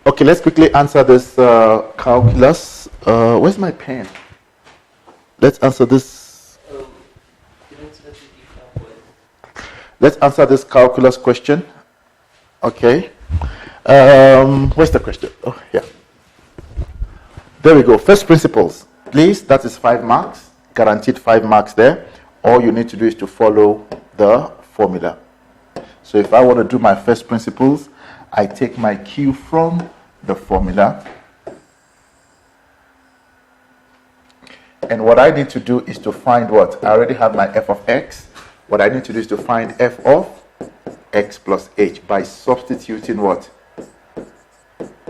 Okay, let's quickly answer this calculus. Where's my pen? Let's answer this. Let's answer this calculus question. Okay. Where's the question? Oh, yeah. There we go. First principles. Please, that is 5 marks. Guaranteed 5 marks there. All you need to do is to follow the formula. So if I want to do my first principles, I take my Q from the formula. And what I need to do is to find what? I already have my f of x. What I need to do is to find f of x plus h by substituting what?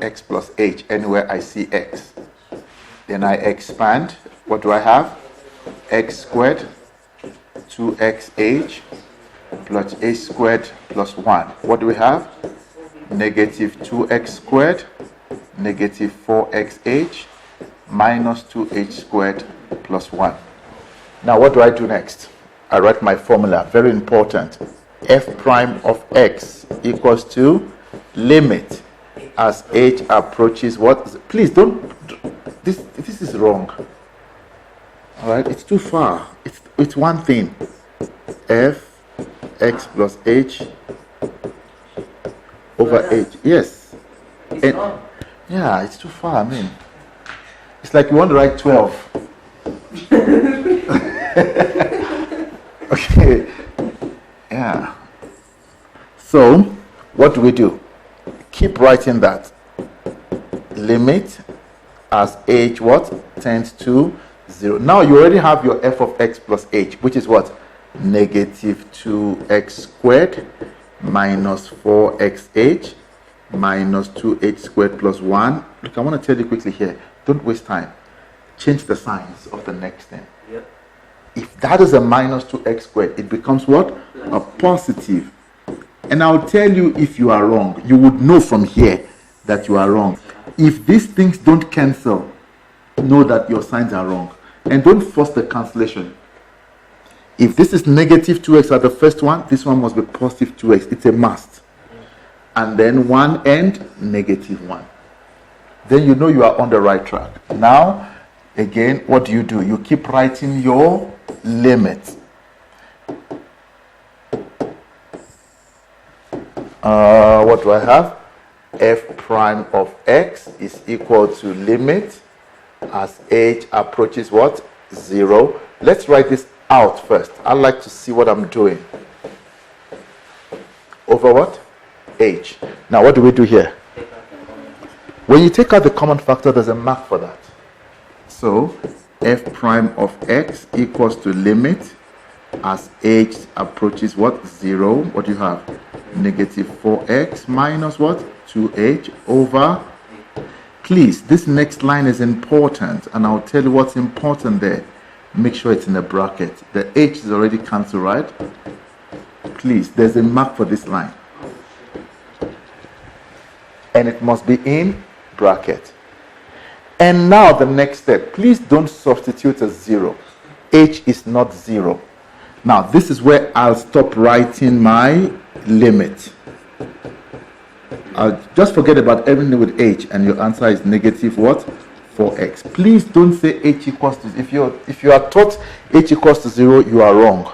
X plus h anywhere I see x. Then I expand. What do I have? X squared 2xh plus h squared plus 1. What do we have? Negative 2x squared negative 4xh minus 2h squared plus 1. Now what do I do next? I write my formula, very important. F prime of x equals to limit as h approaches what? Please don't, this is wrong. All right, it's too far. It's one thing. F x plus h over h. Yes. And, yeah, it's too far. I mean, it's like you want to write 12. Okay. Yeah. So, what do? Keep writing that. Limit as h what? Tends to 0. Now you already have your f of x plus h, which is what? Negative 2x squared minus 4xh minus 2h squared plus 1. Look, I want to tell you quickly here. Don't waste time. Change the signs of the next thing. Yep. If that is a minus 2x squared, it becomes what? A positive. And I'll tell you if you are wrong. You would know from here that you are wrong. If these things don't cancel, know that your signs are wrong. And don't force the cancellation. If this is negative 2x at the first one, this one must be positive 2x. It's a must. And then 1 and negative 1. Then you know you are on the right track. Now, again, what do? You keep writing your limit. What do I have? F prime of x is equal to limit as h approaches what? 0. Let's write this out first. I'd like to see what I'm doing. Over what? H. Now what do we do here? When you take out the common factor, there's a mark for that. So f prime of x equals to limit as h approaches what? 0. What do you have? Negative 4x minus what? 2h over. Please, this next line is important, and I'll tell you what's important there. Make sure it's in a bracket. The h is already cancelled, right? Please, there's a mark for this line. And it must be in bracket. And now the next step. Please don't substitute a 0. H is not 0. Now, this is where I'll stop writing my limit. I'll just forget about everything with h, and your answer is negative what? 4x. Please don't say h equals to, if you are taught h equals to 0, you are wrong.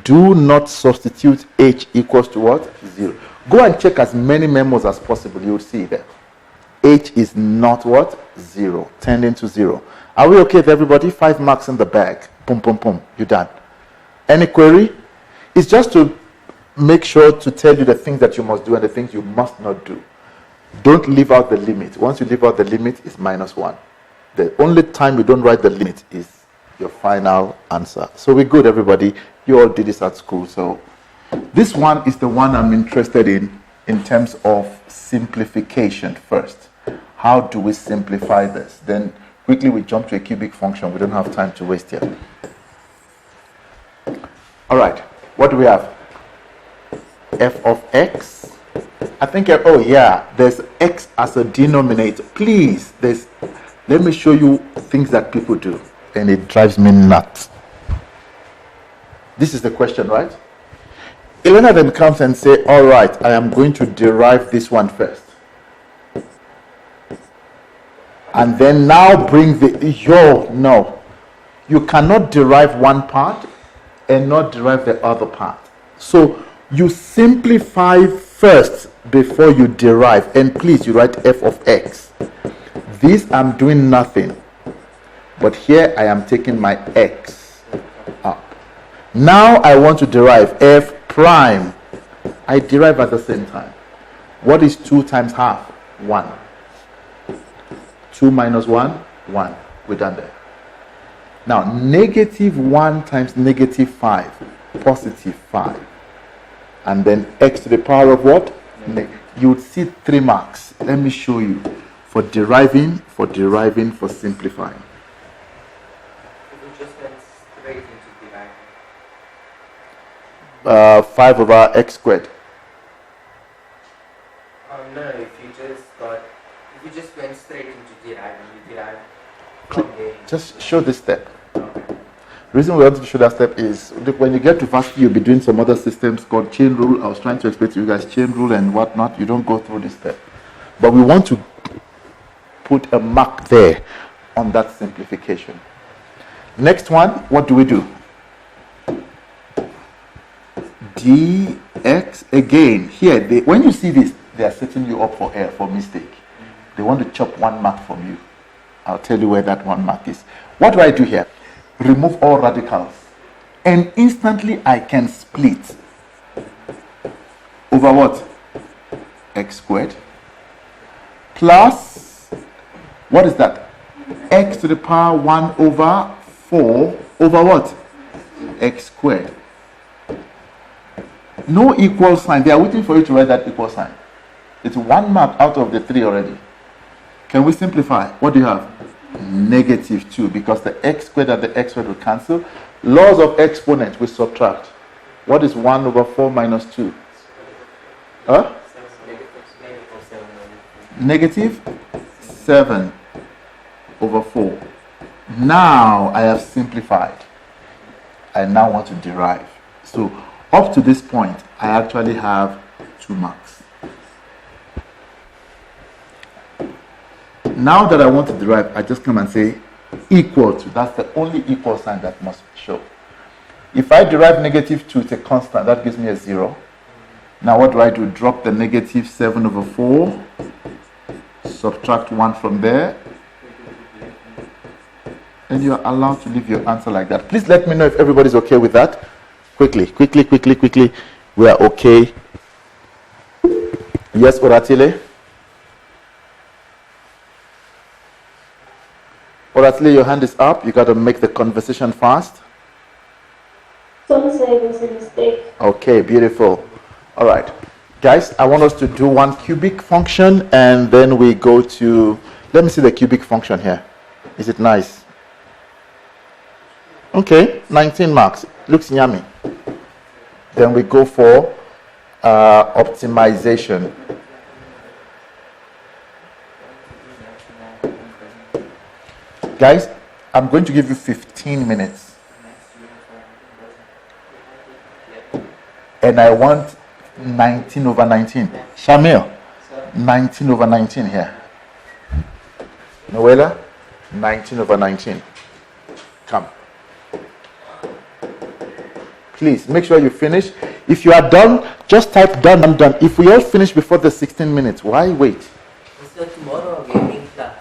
Do not substitute h equals to what? 0. Go and check as many memos as possible. You will see there. H is not what? 0. Tending to 0. Are we okay with everybody? 5 marks in the bag. Boom, boom, boom. You're done. Any query? It's just to make sure to tell you the things that you must do and the things you must not do. Don't leave out the limit. Once you leave out the limit, it's -1. The only time you don't write the limit is your final answer. So we're good, everybody. You all did this at school. So this one is the one I'm interested in terms of simplification first. How do we simplify this? Then quickly we jump to a cubic function. We don't have time to waste here. All right. What do we have? F of x. I think, oh yeah, there's x as a denominator. Please, let me show you things that people do, and it drives me nuts. This is the question, right? Elena then comes and say, all right, I am going to derive this one first. And then now bring no. You cannot derive one part and not derive the other part. So you simplify first before you derive. And please, you write f of x. This I'm doing nothing. But here I am taking my x up. Now I want to derive f prime. I derive at the same time. What is 2 times half? 1. 2 minus 1? 1. We're done there. Now, negative 1 times negative 5, positive 5. And then x to the power of what? You would see 3 marks. Let me show you. For deriving, for simplifying. If we just went straight into deriving. 5 over x squared. No, if you just went straight into deriving, you derive from there. Just show this step. The reason we want to show that step is, look, when you get to varsity, you'll be doing some other systems called chain rule. I was trying to explain to you guys chain rule and whatnot. You don't go through this step. But we want to put a mark there on that simplification. Next one, what do we do? Dx again. Here, when you see this, they are setting you up for error, for mistake. They want to chop 1 mark from you. I'll tell you where that 1 mark is. What do I do here? Remove all radicals. And instantly I can split. Over what? X squared. Plus, what is that? X to the power 1 over 4 over what? X squared. No equal sign. They are waiting for you to write that equal sign. It's 1 mark out of the 3 already. Can we simplify? What do you have? Negative 2, because the x squared and the x squared will cancel. Laws of exponent, we subtract. What is 1 over 4 minus 2? Huh? Negative 7 over 4. Now I have simplified. I now want to derive. So up to this point, I actually have 2 marks. Now that I want to derive, I just come and say equal to. That's the only equal sign that must show. If I derive negative 2, it's a constant. That gives me a 0. Now what do I do? Drop the negative 7 over 4. Subtract 1 from there. And you're allowed to leave your answer like that. Please let me know if everybody's okay with that. Quickly. We are okay. Yes, Oratile? Oratile, your hand is up. You got to make the conversation fast. Some say it was a mistake. Okay, beautiful. All right. Guys, I want us to do one cubic function and then we go to, let me see the cubic function here. Is it nice? Okay, 19 marks. Looks yummy. Then we go for optimization. Guys, I'm going to give you 15 minutes. And I want 19 over 19. Shamil, 19 over 19 here. Noella, 19 over 19. Come. Please, make sure you finish. If you are done, just type done, I'm done. If we all finish before the 16 minutes, why wait? So tomorrow again in class.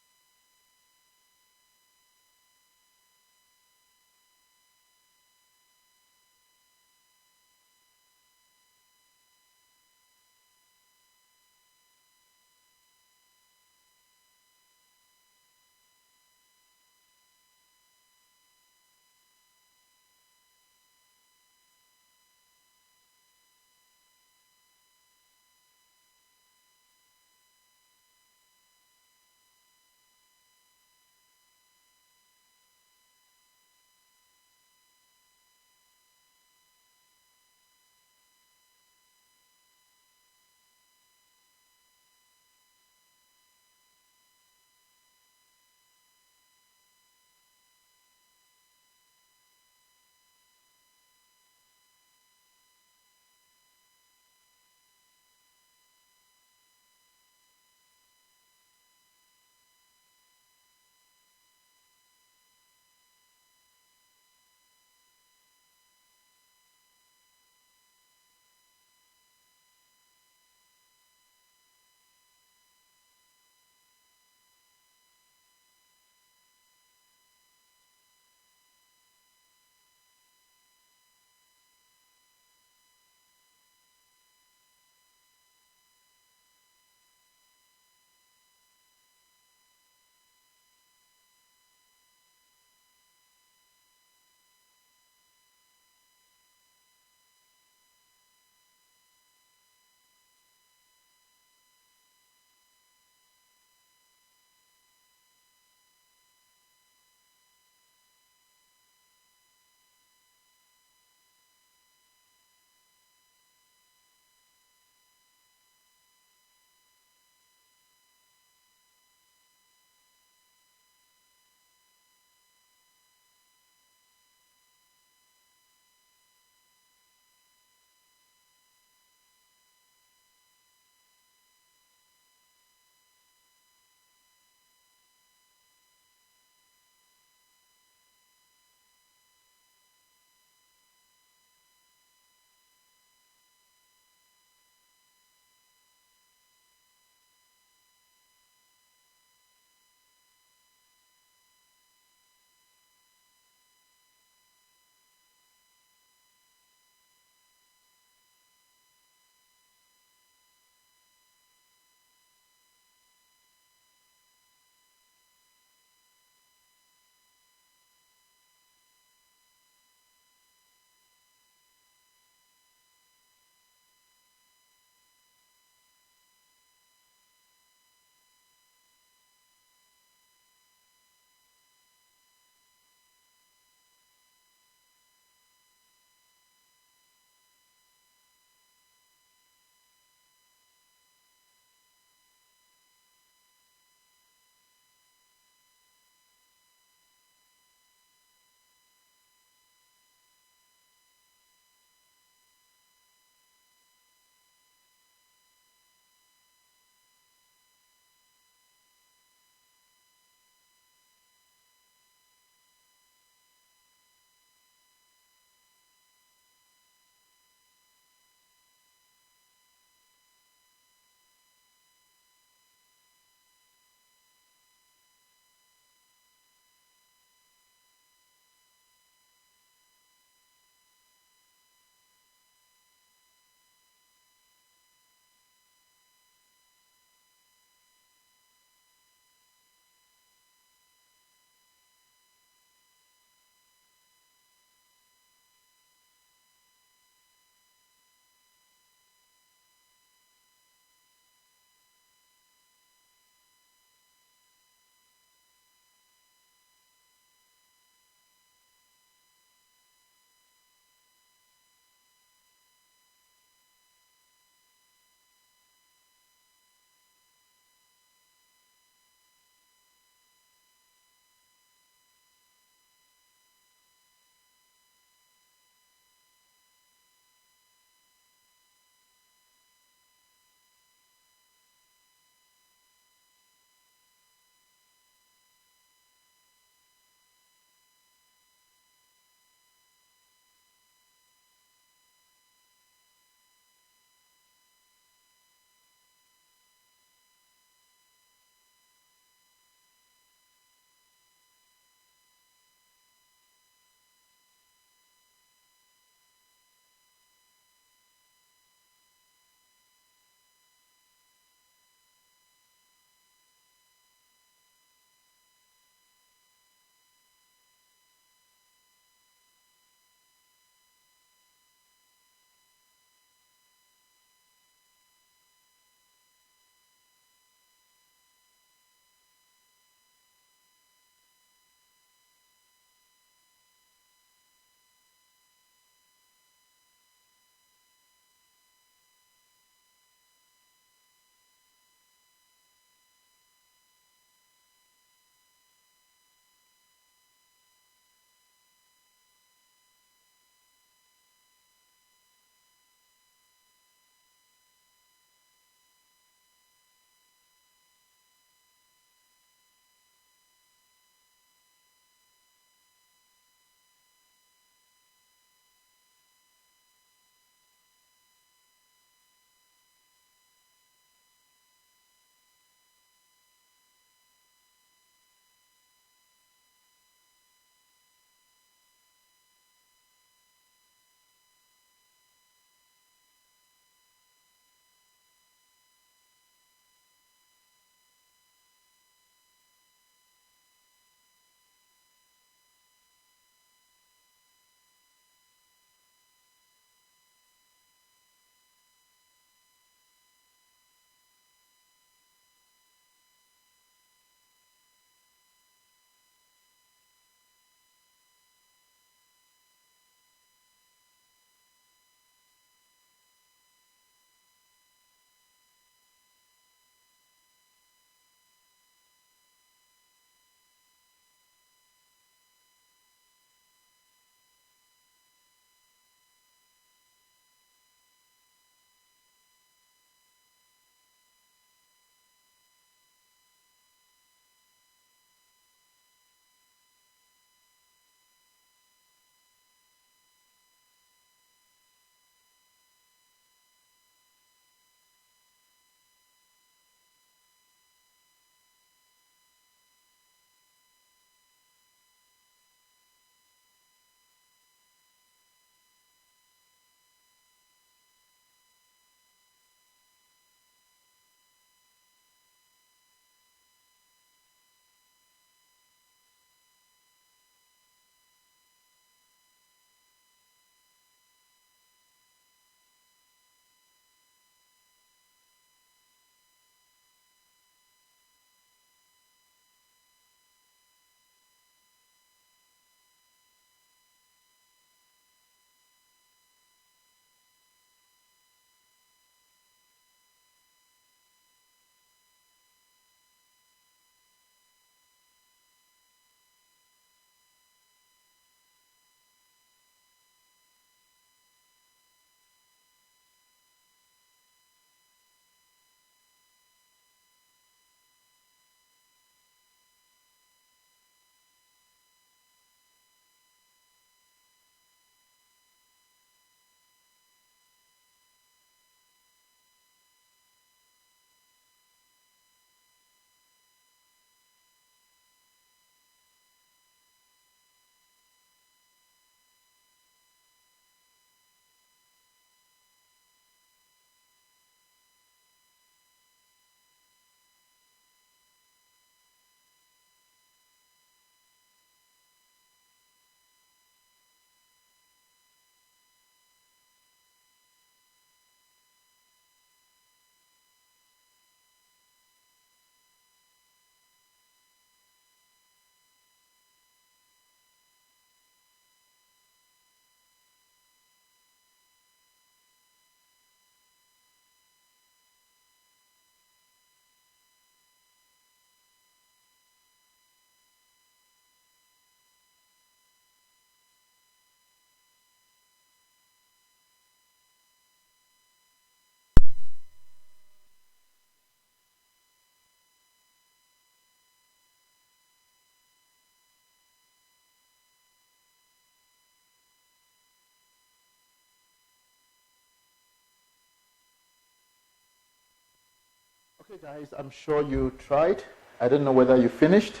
Okay, guys, I'm sure you tried. I don't know whether you finished.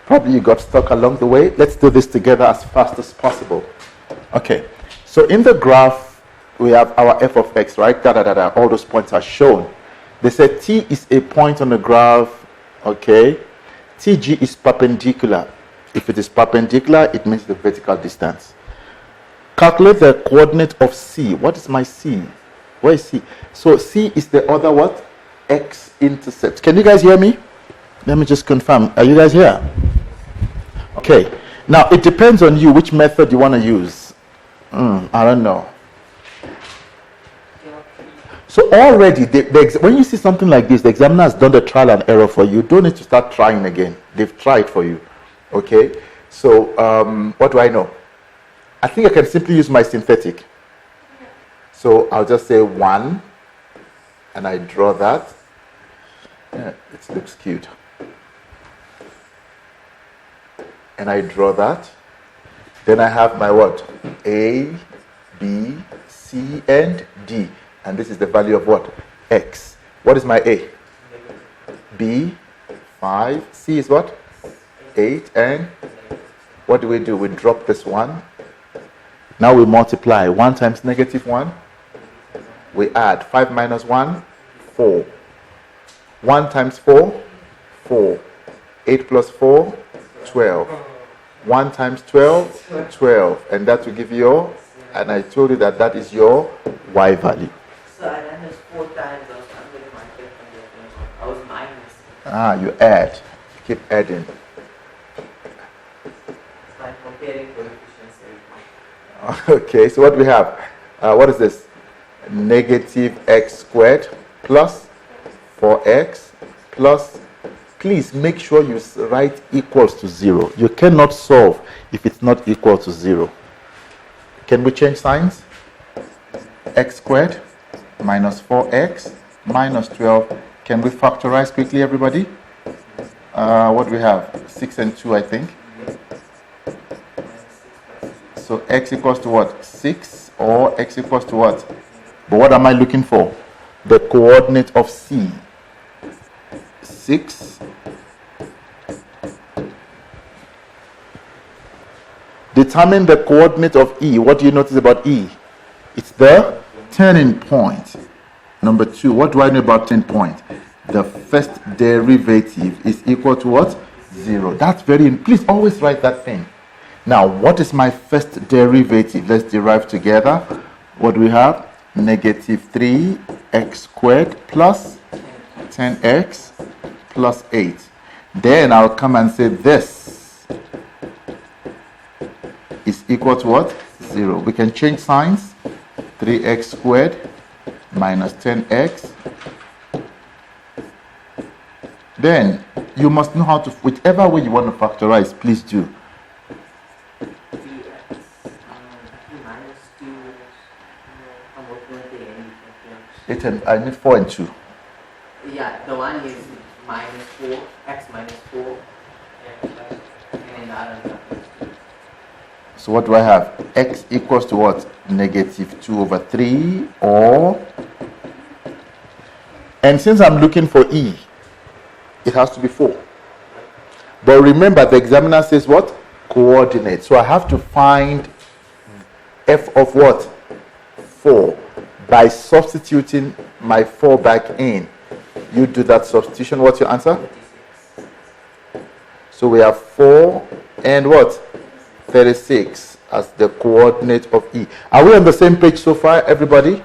Probably you got stuck along the way. Let's do this together as fast as possible. Okay, so in the graph, we have our f of x, right? All those points are shown. They said t is a point on the graph, okay? TG is perpendicular. If it is perpendicular, it means the vertical distance. Calculate the coordinate of C. What is my C? Where is C? So C is the other what? X-intercept. Can you guys hear me? Let me just confirm. Are you guys here? Okay. Now, it depends on you which method you want to use. I don't know. So already, when you see something like this, the examiner has done the trial and error for you. You don't need to start trying again. They've tried for you. Okay? So, what do I know? I think I can simply use my synthetic. So, I'll just say 1, and I draw that. Yeah, it looks cute. And I draw that. Then I have my what? A, B, C, and D. And this is the value of what? X. What is my A? B, 5. C is what? 8. And what do? We drop this one. Now we multiply. 1 times negative 1. We add 5 minus 1, 4. 1 times 4, 4. 8 plus 4, 12. 1 times 12, 12. And that will give you your, and I told you that that is your y value. So I ran this 4 times, I was under my fifth and I was minus. You add. Keep adding. It's like comparing coefficients every time. Okay, so what do we have? What is this? Negative x squared plus 4x plus, please make sure you write equals to 0. You cannot solve if it's not equal to 0. Can we change signs? X squared minus 4x minus 12. Can we factorize quickly, everybody? What do we have? 6 and 2, I think. So x equals to what? 6, or x equals to what? But what am I looking for? The coordinate of C. 6. Determine the coordinate of E. What do you notice about E? It's the turning point. Number 2, what do I know about turning point? The first derivative is equal to what? 0. That's very, please always write that thing. Now, what is my first derivative? Let's derive together. What do we have? Negative 3x squared plus 10x plus 8. Then I'll come and say this is equal to what? 0. We can change signs. 3x squared minus 10x. Then you must know how to, whichever way you want to factorize, please do. I need 4 and 2. Yeah, the one is minus 4, x minus 4, and then the other one. So what do I have? X equals to what? Negative 2 over 3, or, and since I'm looking for E, it has to be 4. But remember, the examiner says what? Coordinate. So I have to find f of what? 4. By substituting my 4 back in. You do that substitution. What's your answer? So we have 4 and what? 36 as the coordinate of E. Are we on the same page so far, everybody?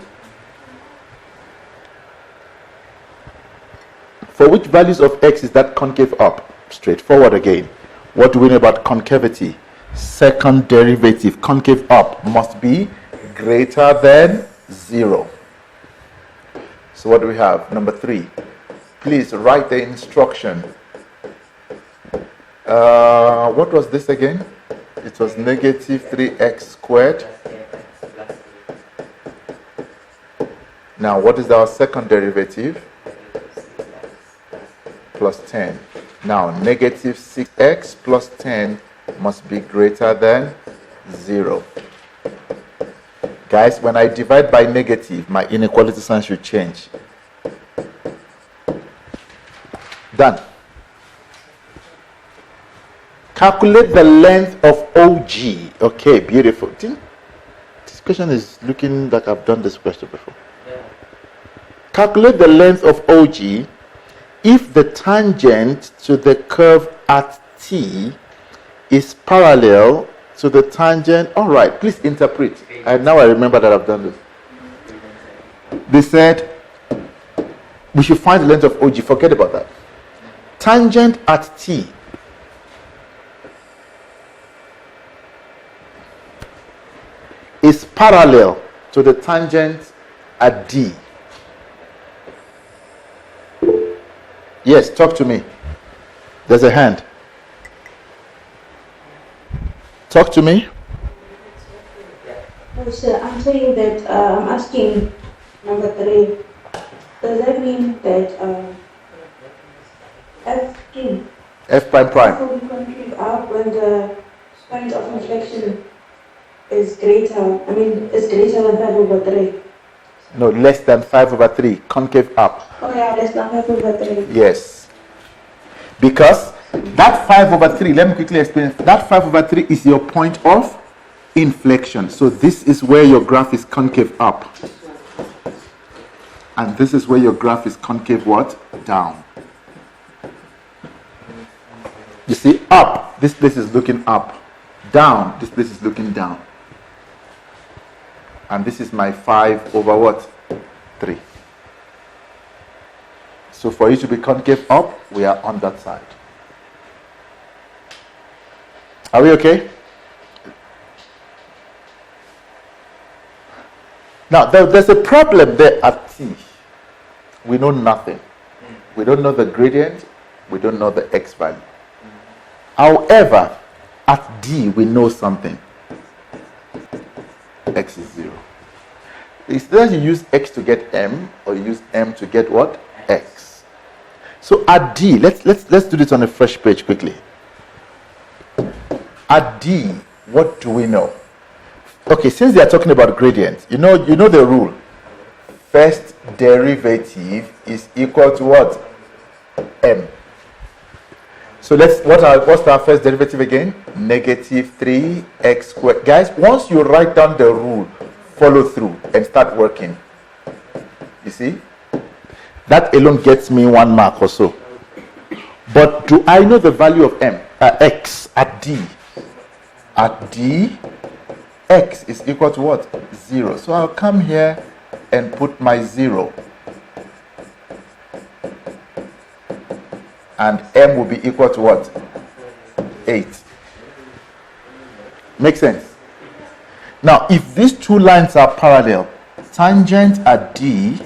For which values of x is that concave up? Straightforward again. What do we know about concavity? Second derivative, concave up, must be greater than 0. So what do we have? Number 3. Please write the instruction. What was this again? It was negative 3x squared. Now what is our second derivative? Plus 10. Now negative 6x plus 10 must be greater than 0. Guys, when I divide by negative, my inequality sign should change. Done. Calculate the length of OG. Okay, beautiful. This question is looking like I've done this question before. Calculate the length of OG if the tangent to the curve at T is parallel to the tangent. All right, please interpret. Now I remember that I've done this. They said we should find the length of OG. Forget about that. Tangent at T is parallel to the tangent at D. Yes, talk to me. There's a hand. Talk to me. No, sir, I'm saying that I'm asking number 3. Does that mean that F prime prime. will be concave up when the point of inflection is greater? Is greater than 5/3. No, less than 5/3. Concave up. Oh yeah, less than 5/3. Yes. Because that 5/3, let me quickly explain. That 5/3 is your point of inflection. So this is where your graph is concave up. And this is where your graph is concave what? Down. You see, up, this place is looking up. Down, this place is looking down. And this is my 5/3. So for you to be concave up, we are on that side. Are we okay? Now, there's a problem there at T. We know nothing. We don't know the gradient. We don't know the x value. However, at D, we know something. X is 0. It's either you use x to get m, or you use m to get what? X. So at D, let's do this on a fresh page quickly. At D, what do we know? Okay, since they are talking about gradient, you know the rule. First derivative is equal to what? M. So what's our first derivative again? Negative 3x squared. Guys, once you write down the rule, follow through and start working. You see? That alone gets me 1 mark or so. But do I know the value of x at D? At D, x is equal to what? 0. So I'll come here and put my 0. And m will be equal to what? 8. Make sense? Now, if these two lines are parallel, tangent at D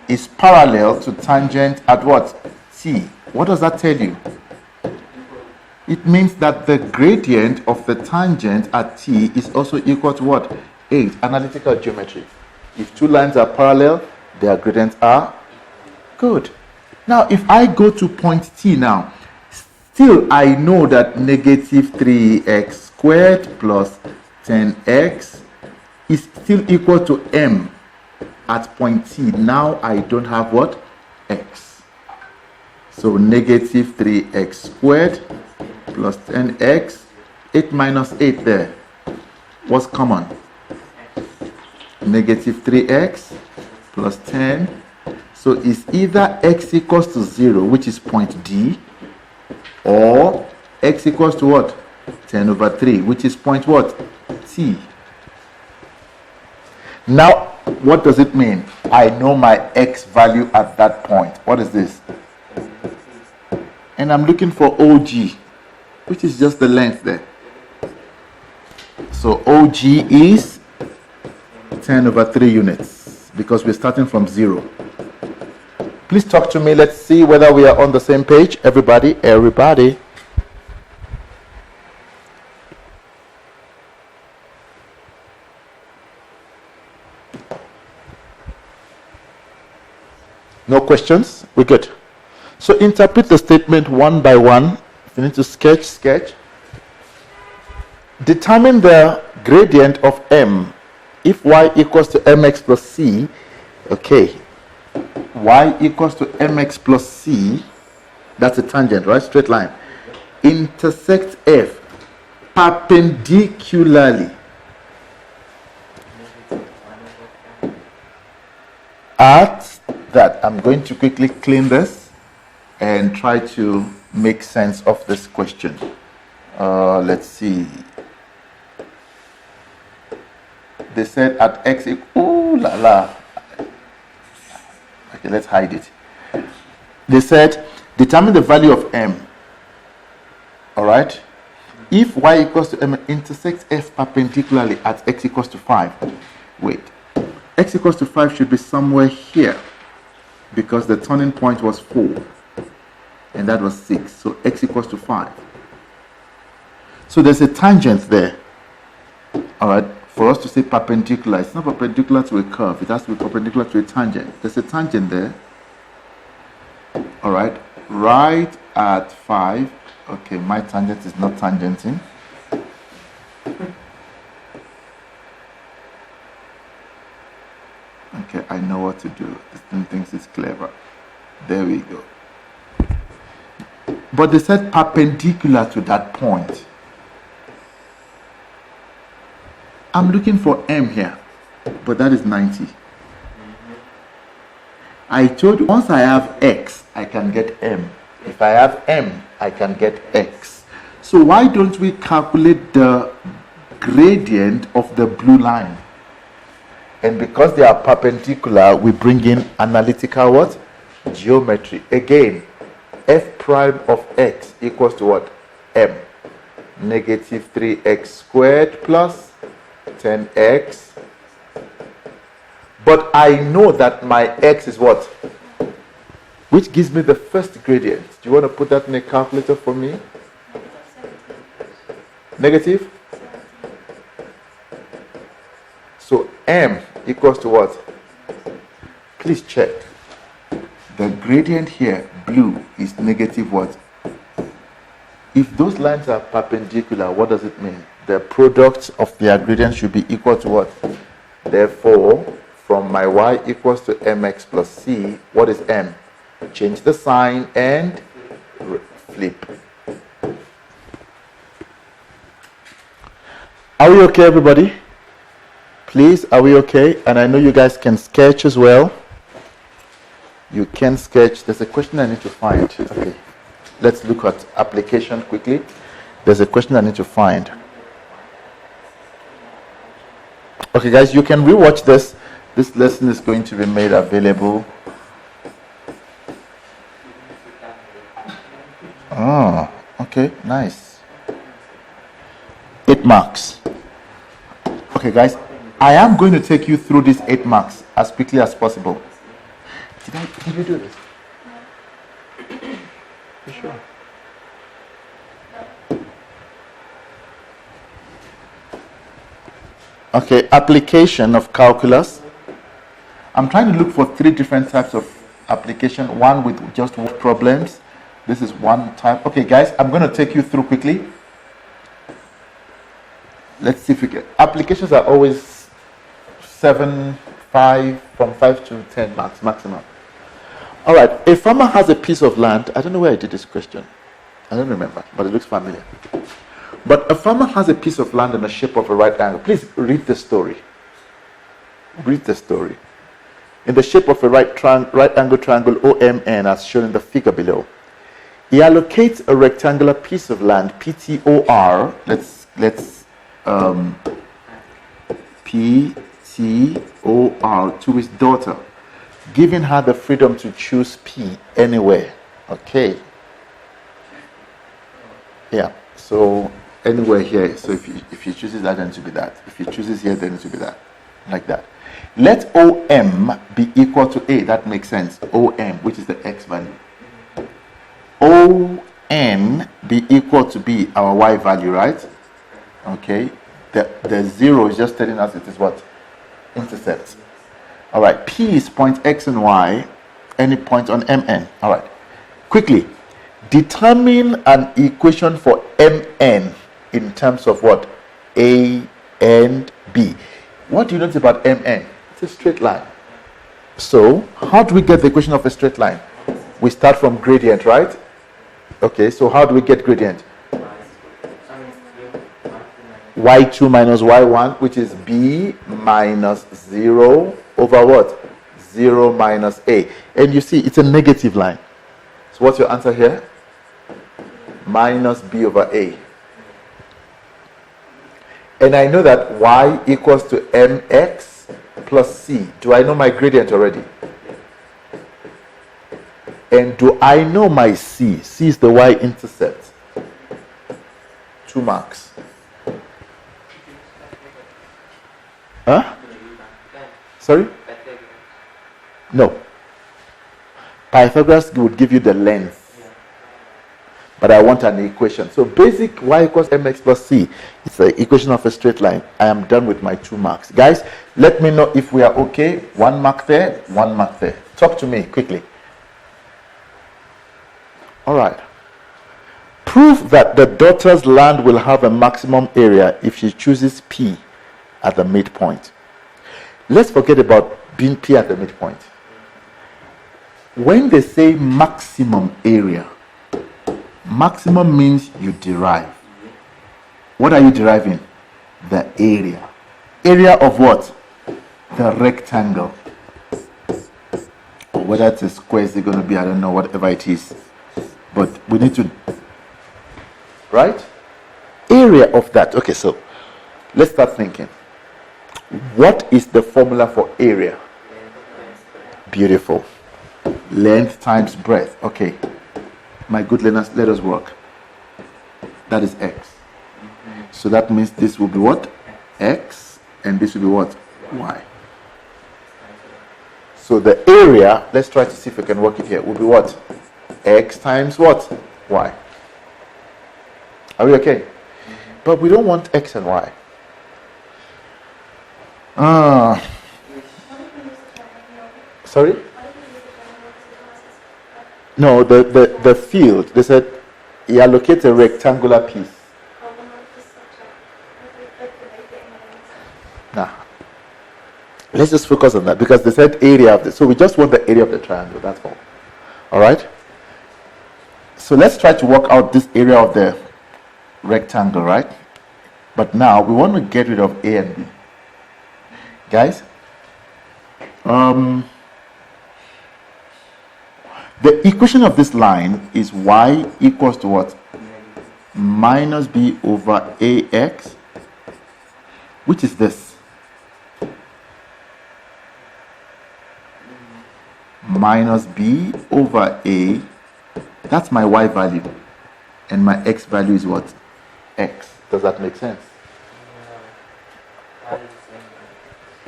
is parallel to tangent at what? T. What does that tell you? It means that the gradient of the tangent at T is also equal to what? 8. Analytical geometry. If two lines are parallel, their gradients are good. Now, if I go to point T now, still I know that negative 3x squared plus 10x is still equal to m at point T. Now I don't have what? X. So negative 3x squared plus 10x, 8 minus 8 there. What's common? Negative 3x plus 10. So it's either x equals to 0, which is point D, or x equals to what? 10/3, which is point what? T. Now, what does it mean? I know my x value at that point. What is this? And I'm looking for OG, which is just the length there. So OG is 10/3 units, because we're starting from 0. Please talk to me. Let's see whether we are on the same page. Everybody. No questions? We're good. So interpret the statement one by one. If you need to sketch. Determine the gradient of m if y equals to mx plus c. Okay. y equals to mx plus c, that's a tangent, right? Straight line. Intersect f perpendicularly at that. I'm going to quickly clean this and try to make sense of this question. Let's see. They said at x equals, ooh la la. Okay, let's hide it. They said determine the value of m. All right. If y equals to m intersects f perpendicularly at x equals to 5. Wait. X equals to 5 should be somewhere here because the turning point was 4 and that was 6. So x equals to 5. So there's a tangent there. All right. For us to say perpendicular, it's not perpendicular to a curve. It has to be perpendicular to a tangent. There's a tangent there. All right. Right at 5. Okay, my tangent is not tangenting. Okay, I know what to do. This thing thinks it's clever. There we go. But they said perpendicular to that point. I'm looking for m here, but that is 90. I told you once I have x, I can get m. If I have m, I can get x. So why don't we calculate the gradient of the blue line? And because they are perpendicular, we bring in analytical what? Geometry. Again, f prime of x equals to what? M. Negative 3x squared plus 10x. But I know that my x is what? Which gives me the first gradient. Do you want to put that in a calculator for me? Negative? So m equals to what? Please check. The gradient here, blue, is negative what? If those lines are perpendicular, what does it mean? The product of their gradient should be equal to what? Therefore, from my y equals to mx plus c, what is m? Change the sign and flip. Are we okay, everybody? Please, are we okay? And I know you guys can sketch as well. You can sketch. There's a question I need to find. Okay. Let's look at application quickly. There's a question I need to find. Okay, guys, you can rewatch this. This lesson is going to be made available. Oh, okay, nice. 8 marks. Okay, guys, I am going to take you through these 8 marks as quickly as possible. Did you do this? You sure? Okay, application of calculus. I'm trying to look for 3 different types of application. One with just word problems. This is one type. Okay, guys, I'm going to take you through quickly. Let's see if we can. Applications are always 7, 5, from 5 to 10 marks maximum. All right, a farmer has a piece of land. I don't know where I did this question. I don't remember, but it looks familiar. But a farmer has a piece of land in the shape of a right angle. Please read the story. Read the story. In the shape of a right angle triangle OMN as shown in the figure below. He allocates a rectangular piece of land PTOR. Let's PTOR to his daughter, giving her the freedom to choose P anywhere. Okay. Yeah. So anywhere here. So if he chooses that, then it will be that. If he chooses here, then it will be that. Like that. Let OM be equal to A. That makes sense. OM, which is the X value. ON be equal to B, our Y value, right? Okay. The 0 is just telling us it is what? Intercept. All right. P is point X and Y. Any point on MN. All right. Quickly. Determine an equation for MN in terms of what? A and B. What do you notice about MN? It's a straight line. So, how do we get the equation of a straight line? We start from gradient, right? Okay, so how do we get gradient? y2 minus y1, which is b minus 0 over what? 0 minus a. And you see, it's a negative line. So what's your answer here? Minus b over a. And I know that y equals to mx plus c. Do I know my gradient already? And do I know my c? C is the y-intercept. 2 marks. Huh? Sorry? No. Pythagoras would give you the length. But I want an equation. So basic y equals mx plus c. It's the equation of a straight line. I am done with my 2 marks. Guys, let me know if we are okay. 1 mark there, 1 mark there. Talk to me quickly. All right. Prove that the daughter's land will have a maximum area if she chooses P at the midpoint. Let's forget about being P at the midpoint. When they say maximum area, maximum means you derive. What are you deriving? The area. Area of what? The rectangle. Or whether it's a square, is it going to be, I don't know, whatever it is. But we need to, right? Area of that. Okay, so let's start thinking. What is the formula for area? Beautiful. Length times breadth. Okay. My good learners, let us work. That is x. So that means this will be what? X. And this will be what? Y. So the area, let's try to see if we can work it here, will be what? X times what? Y. Are we okay? But we don't want x and y. Sorry? No, the field, they said he allocates a rectangular piece. Nah. Let's just focus on that because they said area of the, so we just want the area of the triangle, that's all. Alright? So let's try to work out this area of the rectangle, right? But now we want to get rid of A and B. Guys, the equation of this line is y equals to what? Minus b over ax, which is this. Minus b over a, that's my y value. And my x value is what? X. Does that make sense?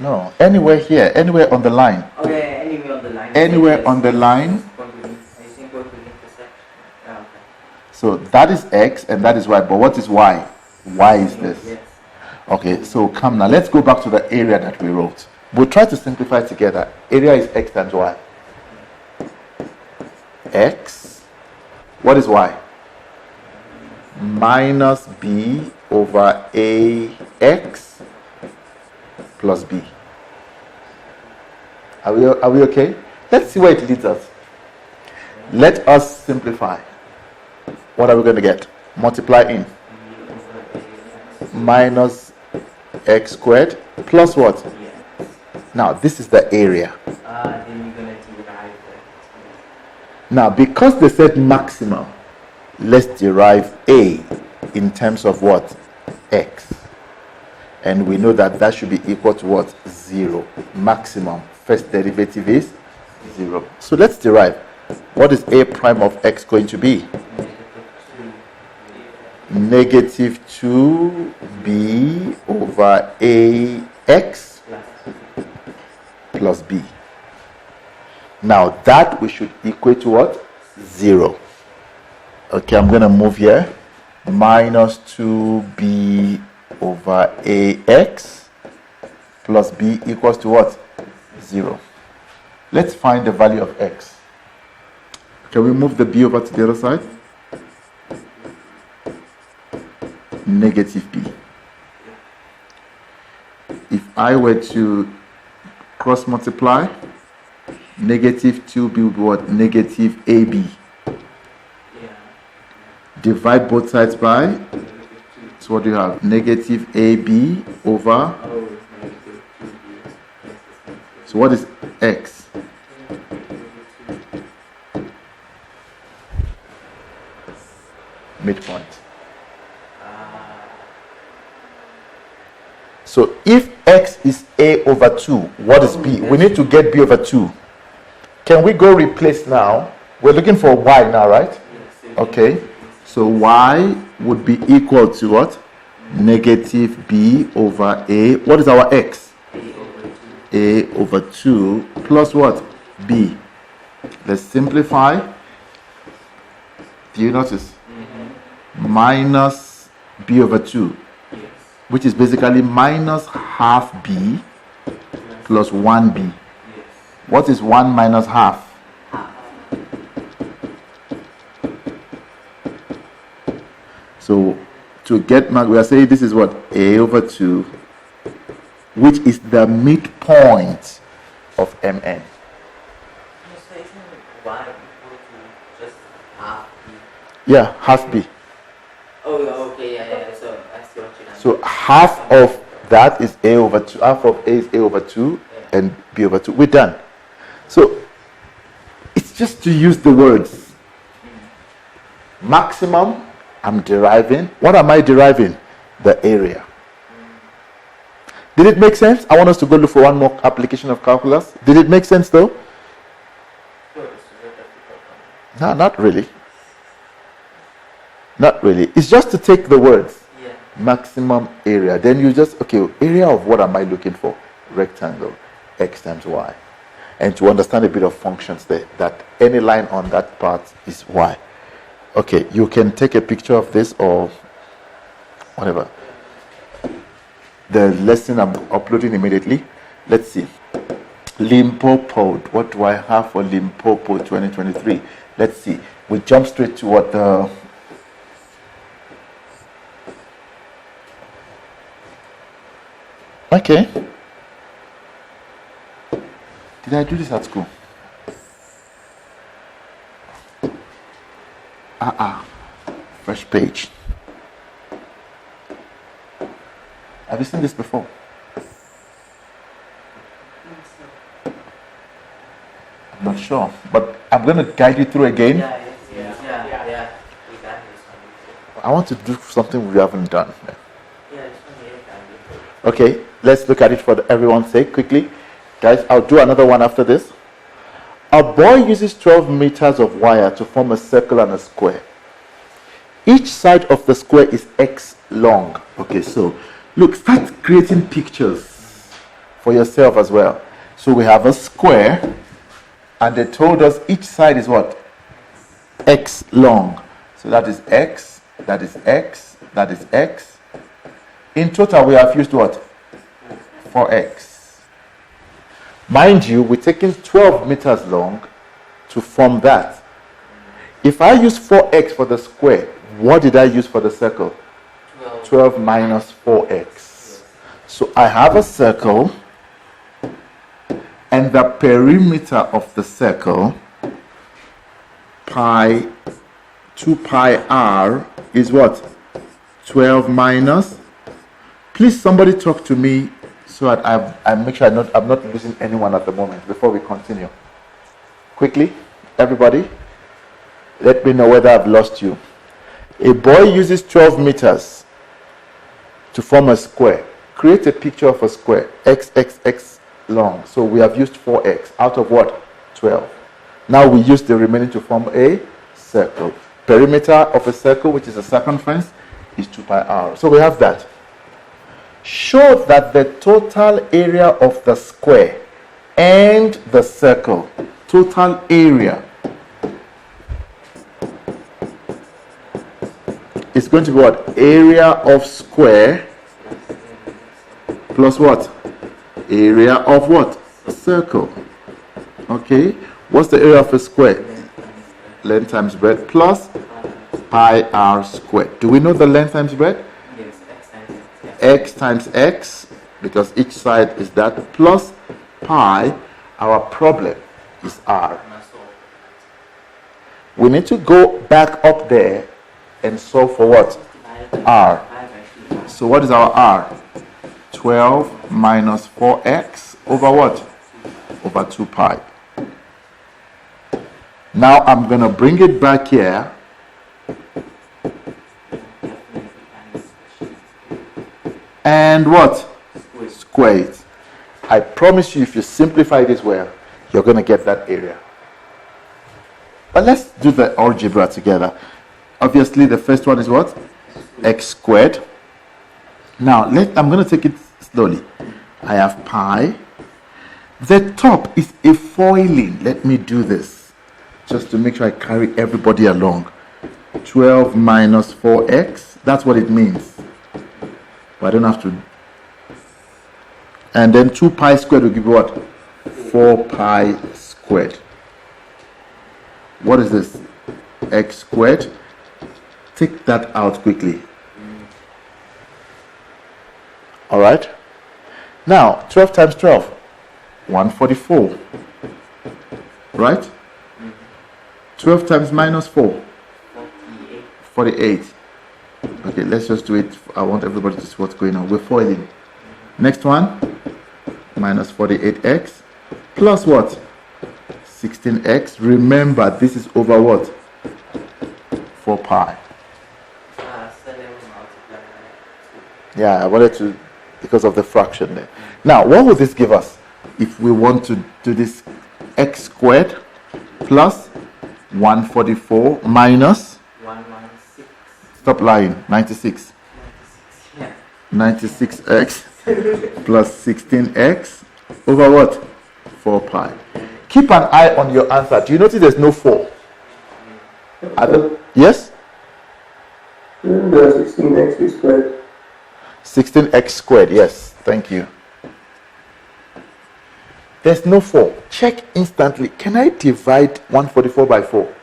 No, anywhere here, anywhere on the line. Okay, anywhere on the line. Anywhere on the line. So that is x and that is y. But what is y? Y is this. Okay, so come now. Let's go back to the area that we wrote. We'll try to simplify together. Area is x times y. X. What is y? Minus b over ax plus b. Are we okay? Let's see where it leads us. Let us simplify. What are we going to get? Multiply in. Minus x squared plus what? Now, this is the area. Then you're going to derive that. Now, because they said maximum, let's derive a in terms of what? X. And we know that that should be equal to what? 0. Maximum. First derivative is 0. So let's derive. What is a prime of x going to be? Negative 2b over ax plus b. Now that we should equate to what? 0. Okay, I'm going to move here. Minus 2b over ax plus b equals to what? 0. Let's find the value of x. Can we move the b over to the other side? Negative b. If I were to cross multiply, Negative 2b will be what? Negative ab. Yeah. Divide both sides by. Negative 2. So what do you have? Negative ab over. Oh, it's negative 2b. So what is x? Midpoint. So if x is a over 2, what is b? We need to get b over 2. Can we go replace now? We're looking for y now, right? Okay. So y would be equal to what? Negative b over a. What is our x? A over 2 plus what? B. Let's simplify. Do you notice? Minus b over 2, which is basically minus half b plus 1b. What is 1 minus half? So to get we are saying this is what? A over 2, which is the midpoint of mn. So isn't y equal to just half b? Yeah, half b. Oh, okay, yeah. So I see what you're So half of that is a over 2. Half of a is a over 2 and b over 2. We're done. So it's just to use the words. Maximum, I'm deriving. What am I deriving? The area. Did it make sense? I want us to go look for one more application of calculus. Did it make sense though? No, not really. Not really. It's just to take the words. Yeah. Maximum area. Then you just, okay, area of what am I looking for? Rectangle. X times y. And to understand a bit of functions there, that any line on that part is y. Okay, you can take a picture of this or whatever. The lesson I'm uploading immediately. Let's see. Limpopo. What do I have for Limpopo 2023? Let's see. We jump straight to what the... Okay. Did I do this at school? Fresh page. Have you seen this before? I'm not sure, but I'm going to guide you through again. Yeah. We got this one. I want to do something we haven't done. Yeah, this one here can be. Okay, let's look at it for everyone's sake quickly. Guys, I'll do another one after this. A boy uses 12 meters of wire to form a circle and a square. Each side of the square is x long. Okay, so look, start creating pictures for yourself as well. So we have a square, and they told us each side is what? X long. So that is x, that is x, that is x. In total, we have used what? 4x. Mind you, we're taking 12 meters long to form that. If I use 4x for the square, what did I use for the circle? 12 minus 4x. So I have a circle, and the perimeter of the circle, 2 pi r, is what? 12 minus. Please, somebody talk to me so that I make sure I'm not losing anyone at the moment before we continue. Quickly, everybody, let me know whether I've lost you. A boy uses 12 meters to form a square. Create a picture of a square, x long. So we have used 4x out of what? 12. Now we use the remaining to form a circle. Perimeter of a circle, which is a circumference, is 2 pi r. So we have that. Show that the total area of the square and the circle, total area, is going to be what? Area of square plus what? Area of what? A circle. Okay. What's the area of a square? Length times breadth plus pi r squared. Do we know the length times breadth? Yes, X times x, because each side is that, plus pi. Our problem is r. Must solve. We need to go back up there and solve for what? Divided by R. 5 actually. So what is our r? 12 minus 4x over what? Over 2 pi. Now I'm going to bring it back here. And what? Square it. I promise you, if you simplify this well, you're going to get that area. But let's do the algebra together. Obviously, the first one is what? X squared. Now, I'm going to take it slowly. I have pi. The top is a foiling. Let me do this, just to make sure I carry everybody along. 12 minus 4x. That's what it means. But I don't have to. And then 2 pi squared will give you what? 4 pi squared. What is this? X squared. Take that out quickly. All right. Now, 12 times 12. 144. Right? 12 times minus 4. 48. Okay, let's just do it. I want everybody to see what's going on. We're foiling. Next one. Minus 48x. Plus what? 16x. Remember, this is over what? 4 pi. Yeah, I wanted to, because of the fraction there. Now, what will this give us? If we want to do this, x squared plus 144 minus 116. Stop lying. 96. 96x plus 16x over what? 4 pi. Keep an eye on your answer. Do you notice there's no 4? Yes? The 16x squared. 16x squared. Yes. Thank you. There's no 4. Check instantly. Can I divide 144 by 4?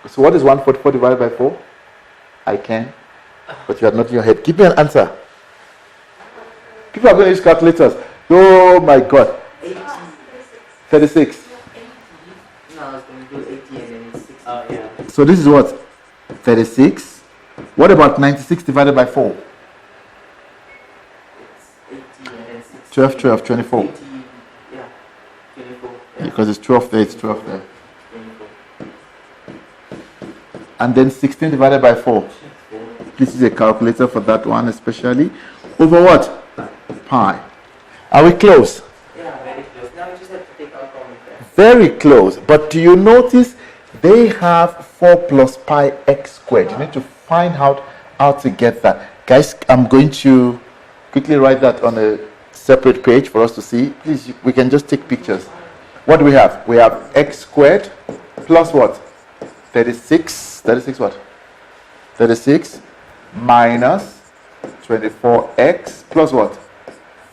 So what is 144 divided by 4? I can. But you are not in your head. Give me an answer. People are going to use calculators. Oh my God. 36. No, I was going to do 80 and then 60. Oh, yeah. So this is what? 36. What about 96 divided by 4? It's 80 and then 60. 12, 12, 24. 80, yeah. 24. Yeah. Because it's 12 there, it's 12 there. 24. And then 16 divided by 4. This is a calculator for that one especially. Over what? Pi. Are we close? Yeah, very close. Now we just have to take out common there. Very close. But do you notice they have 4 plus pi x squared? You need to find out how to get that. Guys, I'm going to quickly write that on a separate page for us to see. Please, we can just take pictures. What do we have? We have x squared plus what? 36. 36 what? 36 minus 24x plus what?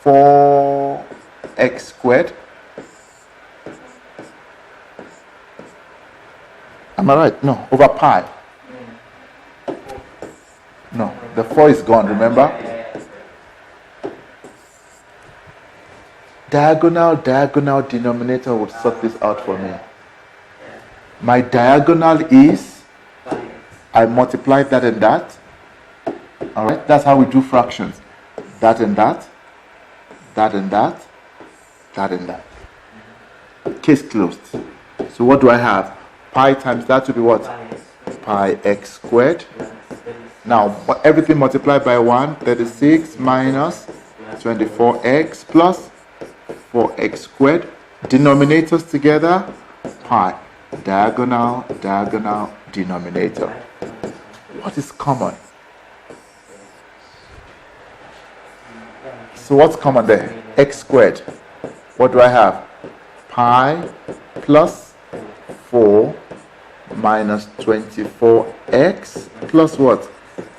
4x squared. Am I right? No, over pi. No, the 4 is gone, remember? Diagonal denominator would sort this out for me. My diagonal is, I multiply that and that. Alright, that's how we do fractions. That and that, that and that, that and that. Case closed. So what do I have? Pi times that to be what? Pi x squared. Now, everything multiplied by 1, 36 minus 24x plus 4x squared. Denominators together, pi. Diagonal, denominator. What is common? So what's common there? X squared. What do I have? Pi plus 4 minus 24x plus what?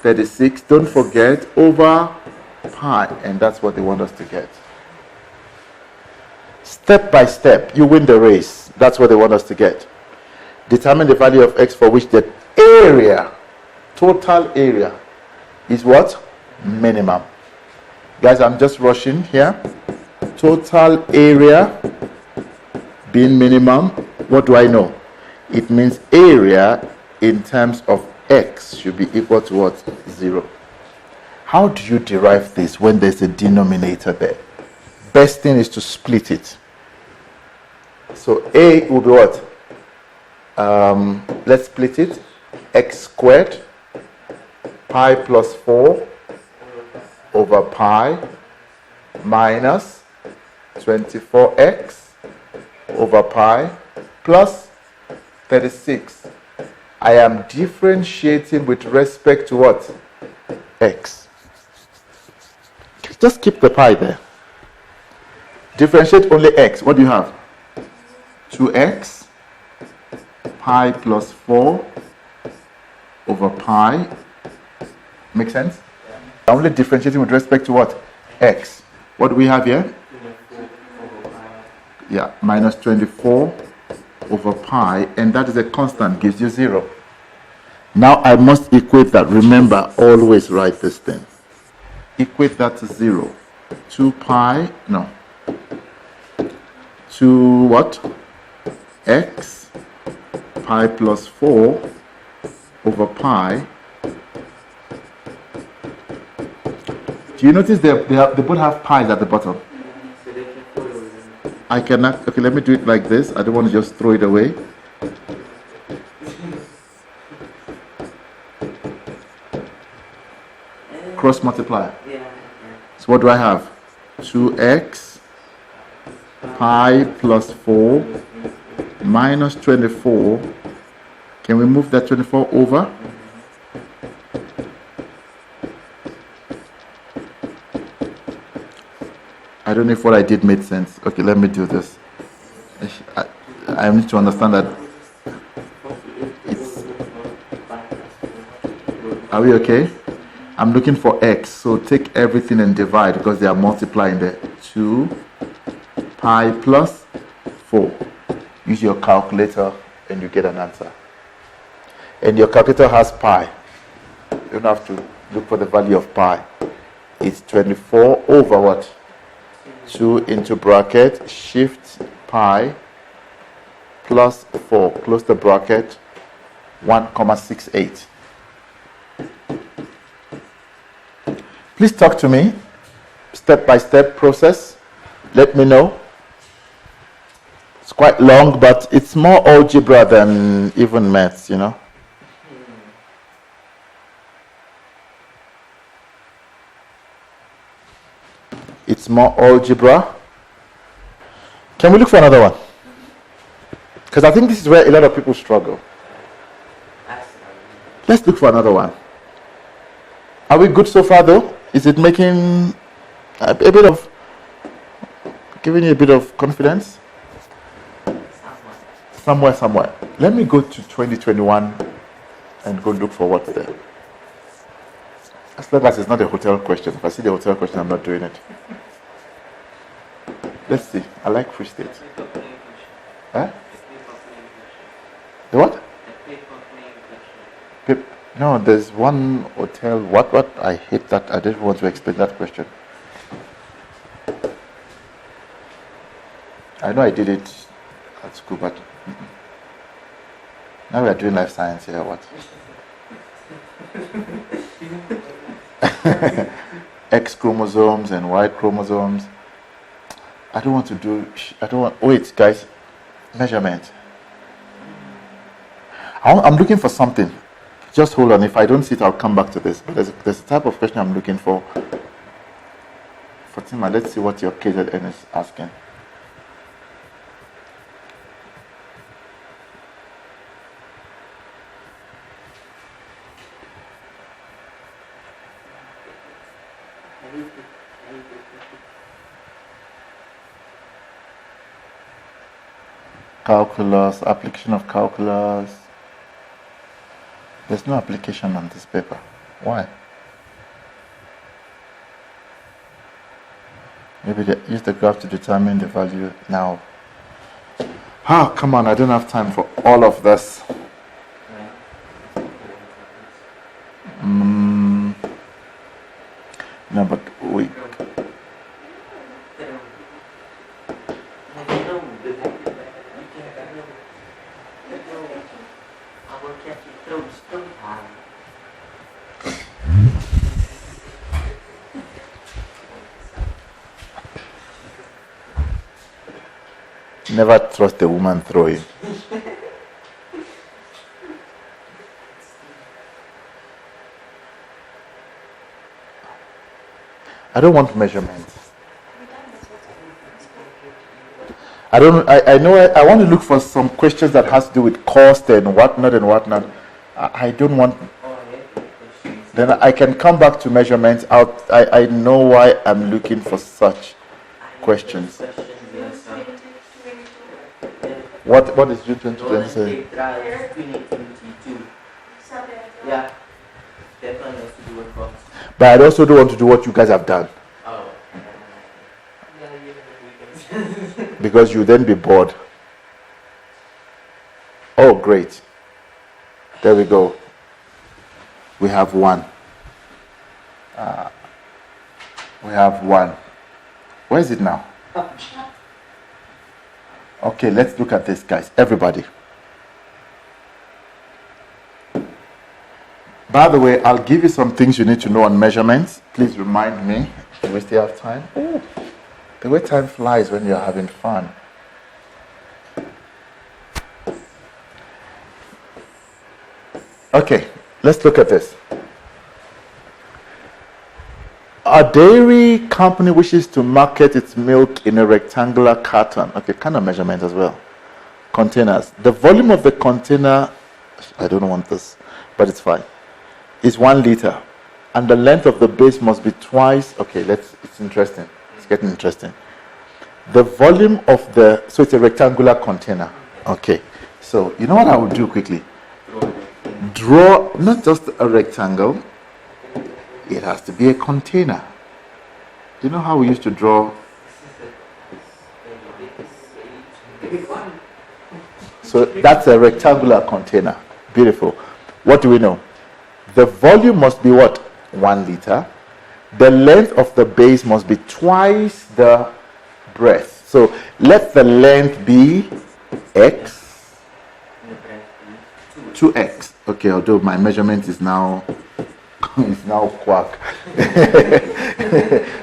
36. Don't forget, over pi. And that's what they want us to get. Step by step, you win the race. That's what they want us to get. Determine the value of x for which the area, total area, is what? Minimum. Guys, I'm just rushing here. total area being minimum, what do I know? It means area in terms of x should be equal to what? 0. How do you derive this when there's a denominator there? Best thing is to split it. So a will be what? Let's split it. X squared pi plus 4 over pi minus 24x over pi plus 36. I am differentiating with respect to what? X. Just keep the pi there. Differentiate only x. What do you have? 2x pi plus 4 over pi. Make sense? I'm only differentiating with respect to what? X. What do we have here? Yeah, minus 24 over pi, and that is a constant, gives you 0. Now I must equate that. Remember, always write this thing. Equate that to 0. 2 pi, no. 2 what? X pi plus 4 over pi. Do you notice they both have pi's at the bottom? I cannot. Okay, let me do it like this. I don't want to just throw it away. Cross multiply. So what do I have? 2x pi plus 4 minus 24. Can we move that 24 over? I don't know if what I did made sense. Okay, let me do this. I need to understand that it's... Are we okay? I'm looking for x, so take everything and divide because they are multiplying there. 2 pi plus 4. Use your calculator and you get an answer. And your calculator has pi. You don't have to look for the value of pi. It's 24 over what? 2 into bracket, shift pi plus 4, close the bracket, 1,68. Please talk to me, step-by-step process. Let me know. It's quite long, but it's more algebra than even maths, you know. It's more algebra. Can we look for another one? Because I think this is where a lot of people struggle. Let's look for another one. Are we good so far though? Is it making a bit of, giving you a bit of confidence? Somewhere. Let me go to 2021 and go look for what's there. As long as it's not a hotel question. If I see the hotel question, I'm not doing it. Let's see. I like Free State. Huh? The what? No, there's one hotel. What? I hate that. I didn't want to explain that question. I know I did it at school, but now we are doing life science here. What? X chromosomes and Y chromosomes. I don't want. Wait, guys. Measurement. I'm looking for something. Just hold on. If I don't see it, I'll come back to this. But there's a type of question I'm looking for. Fatima, let's see what your KZN is asking. Calculus, application of calculus. There's no application on this paper. Why? Maybe they use the graph to determine the value now. Oh, come on, I don't have time for all of this. No, but Never trust a woman throwing. I don't want measurements. I know I want to look for some questions that has to do with cost and whatnot and whatnot. I don't want. Then I can come back to measurements. I know why I'm looking for such questions. What is June 2020 saying? Yeah, definitely has to do with cost. But I also don't want to do what you guys have done. Oh. Because you then be bored. Oh, great. There we go. We have one. We have one. Where is it now? Okay, let's look at this, guys. Everybody. By the way, I'll give you some things you need to know on measurements. Please remind me. Do we still have time? Oh, the way time flies when you're having fun. Okay, let's look at this. A dairy company wishes to market its milk in a rectangular carton. Okay, kind of measurement as well. Containers. The volume of the container, I don't want this, but it's fine, is 1 liter. And the length of the base must be twice. Okay, it's interesting. It's getting interesting. The volume of so it's a rectangular container. Okay, so you know what I will do quickly? Draw not just a rectangle, it has to be a container. Do you know how we used to draw? So that's a rectangular container. Beautiful. What do we know? The volume must be what? 1 liter. The length of the base must be twice the breadth. So let the length be x, 2x. Okay, although my measurement is now quack.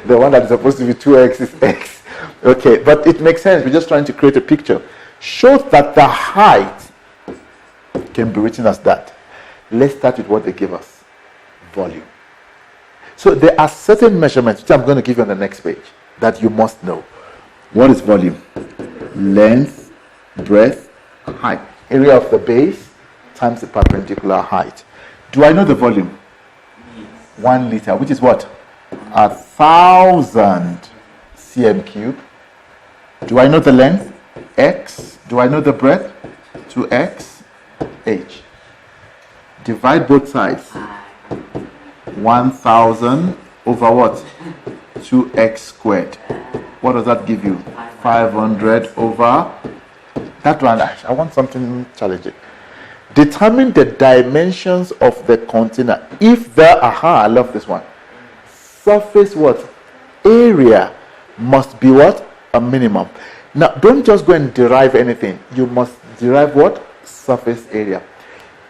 The one that is supposed to be 2x is x. Okay, but it makes sense. We're just trying to create a picture. Shows that the height can be written as that. Let's start with what they give us. Volume. So there are certain measurements, which I'm going to give you on the next page, that you must know. What is volume? Length, breadth, height. Area of the base times the perpendicular height. Do I know the volume? 1 liter, which is what? 1,000 cm cube. Do I know the length? X. Do I know the breadth? 2x. H. Divide both sides. 1,000 over what? 2x squared. What does that give you? 500 over that one. I want something challenging. Determine the dimensions of the container. If the I love this one. Surface what? Area must be what? A minimum. Now don't just go and derive anything. You must derive what? Surface area.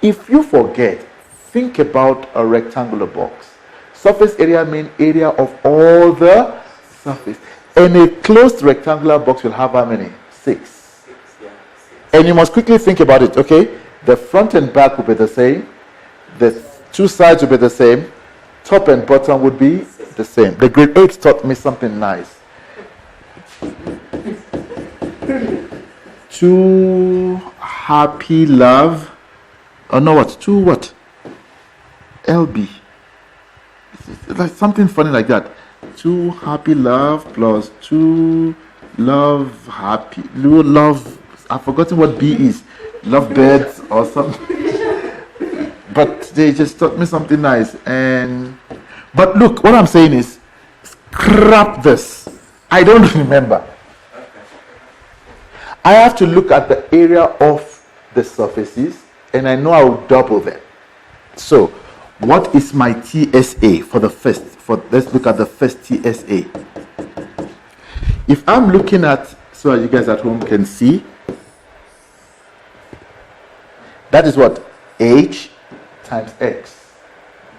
If you forget, think about a rectangular box. Surface area means area of all the surface. And a closed rectangular box will have how many? 6. And you must quickly think about it, okay? The front and back will be the same. The 2 sides will be the same. Top and bottom would be the same. The grade 8 taught me something nice. 2 happy love. Oh no, what? 2 what? LB. It's like something funny like that. 2 happy love plus 2 love happy. Love. I've forgotten what B is. Love birds or something. But they just taught me something nice. But look, what I'm saying is, scrap this. I don't remember. I have to look at the area of the surfaces, and I know I will double them. So, what is my TSA for the first? Let's look at the first TSA. If I'm looking at, so you guys at home can see, that is what? H times X.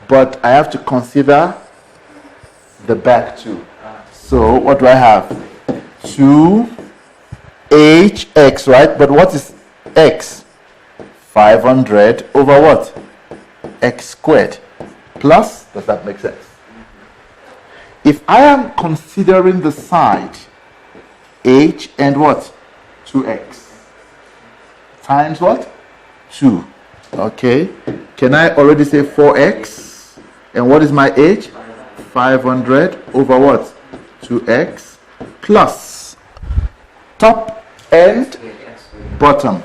But I have to consider the back too. So what do I have? 2 hx, right? But what is x? 500 over what? X squared plus, does that make sense? If I am considering the side h and what? 2x times what? 2. Okay. Can I already say 4x? And what is my h? 500 over what? 2x plus top and bottom.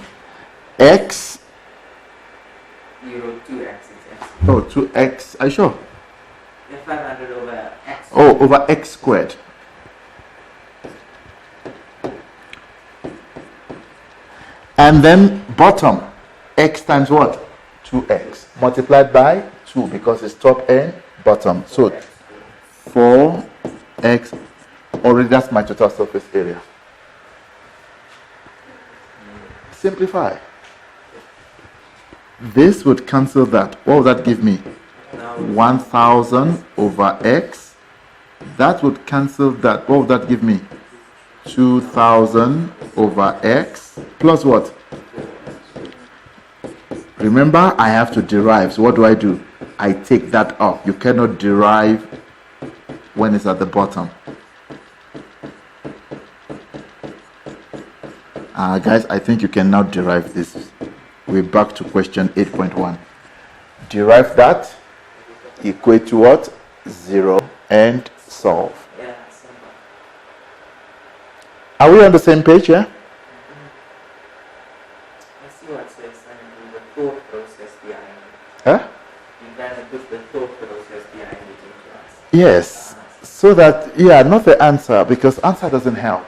X. 2x is x. Oh, 2x. Are you sure? 500 over x. Oh, over x squared. And then bottom, x times what? 2x multiplied by 2 because it's top and bottom. So 4x, already that's my total surface area. Simplify. This would cancel that. What would that give me? 1000 over x. That would cancel that. What would that give me? 2000 over x plus what? Remember, I have to derive. So what do? I take that up. You cannot derive when it's at the bottom. Guys, I think you can now derive this. We're back to question 8.1. Derive that, equate to what? 0, and solve. Yeah, simple. Are we on the same page, yeah? I see what so it's saying, the thought process behind it. Huh? You kind of put the thought process behind it into us. Yes. So that, yeah, not the answer, because answer doesn't help.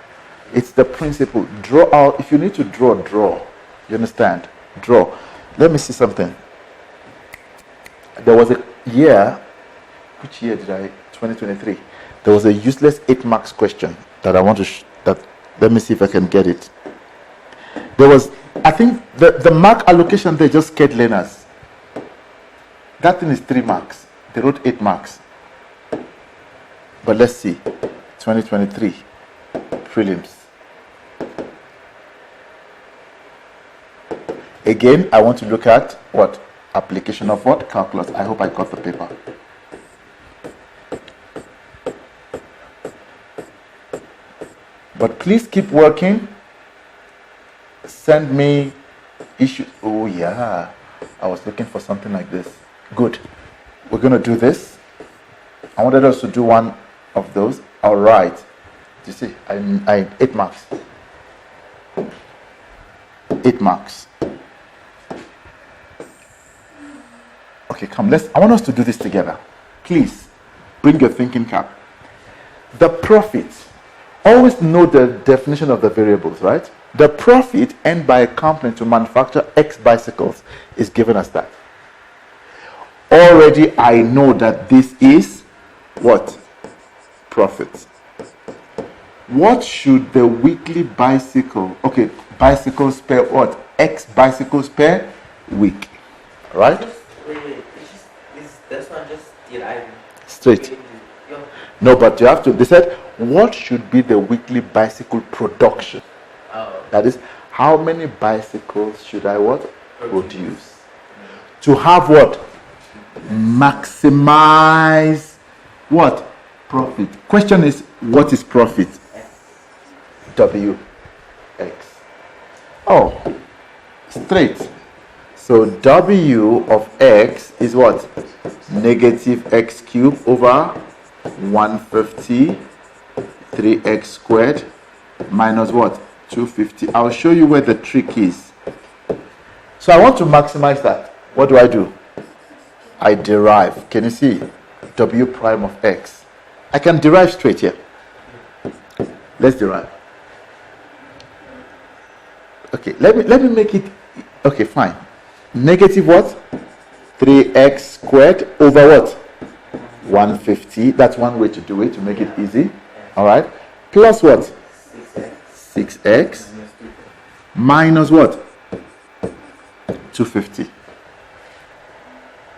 It's the principle. Draw out. If you need to draw. You understand? Draw. Let me see something. There was a year, which year did I? 2023. There was a useless 8 marks question that I want to, let me see if I can get it. There was, I think the mark allocation, they just scared learners. That thing is 3 marks. They wrote 8 marks. But let's see. 2023. Prelims. Again, I want to look at what? Application of what? Calculus. I hope I got the paper. But please keep working. Send me issues. Oh yeah, I was looking for something like this. Good. We're going to do this. I wanted us to do one of those. All right. You see, I 8 marks. 8 marks. Okay, come. I want us to do this together. Please, bring your thinking cap. The profit. Always know the definition of the variables, right? The profit earned by a company to manufacture X bicycles is given as that. Already I know that this is what? Profit. What should the weekly bicycle, okay, bicycles per what? X bicycles per week. Right? Wait, this one just deriving. Straight. No, but you have to, they said, what should be the weekly bicycle production? Oh. That is, how many bicycles should I what? Produce. To have what? Maximize what? Profit. Question is, what is profit? WX. Oh, straight. So W of X is what? Negative X cubed over 150 3x squared minus what? 250. I'll show you where the trick is. So I want to maximize that. What do? I derive. Can you see? W prime of X. I can derive straight here. Let's derive. Okay, let me make it. Okay, fine. Negative what? 3x squared over what? 150. That's one way to do it, to make it easy. All right. Plus what? 6x minus what? 250.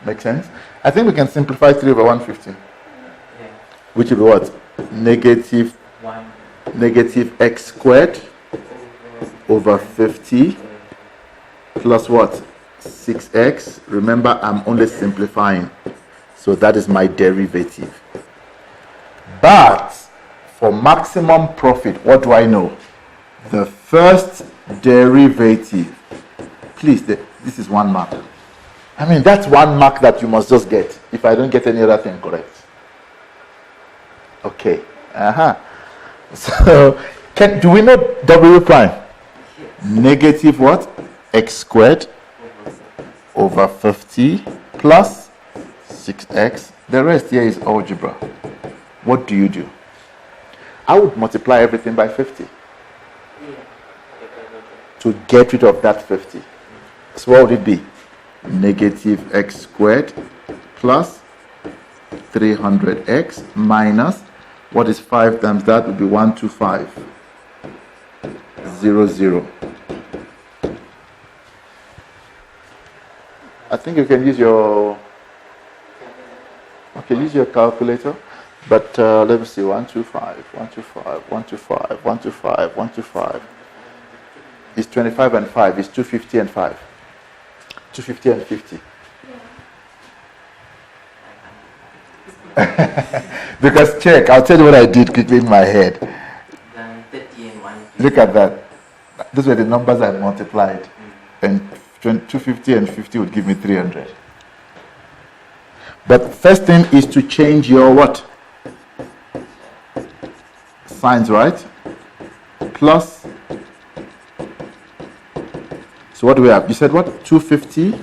Make sense? I think we can simplify 3 over 150. Which will be what? Negative x squared over 50 plus what? 6x. Remember, I'm only simplifying. So that is my derivative. But for maximum profit, what do I know? The first derivative. Please, this is 1 mark. I mean, that's 1 mark that you must just get if I don't get any other thing correct. Okay. So, do we know W prime? Negative what? X squared over 50 plus 6x. The rest here is algebra. What do you do? I would multiply everything by 50 to get rid of that 50. So what would it be? Negative x squared plus 300x minus, what is 5 times that? Would be 125. 0, 0. I think you can use your, use your calculator. But let me see, 125, 125, 125, 125, 125. It's 25 and 5. It's 250 and 5. 250 and 50. Because check, I'll tell you what I did quickly in my head. Look at that. Those were the numbers I multiplied. And 250 and 50 would give me 300. But first thing is to change your what? Signs, right? Plus. So what do we have? You said what? 250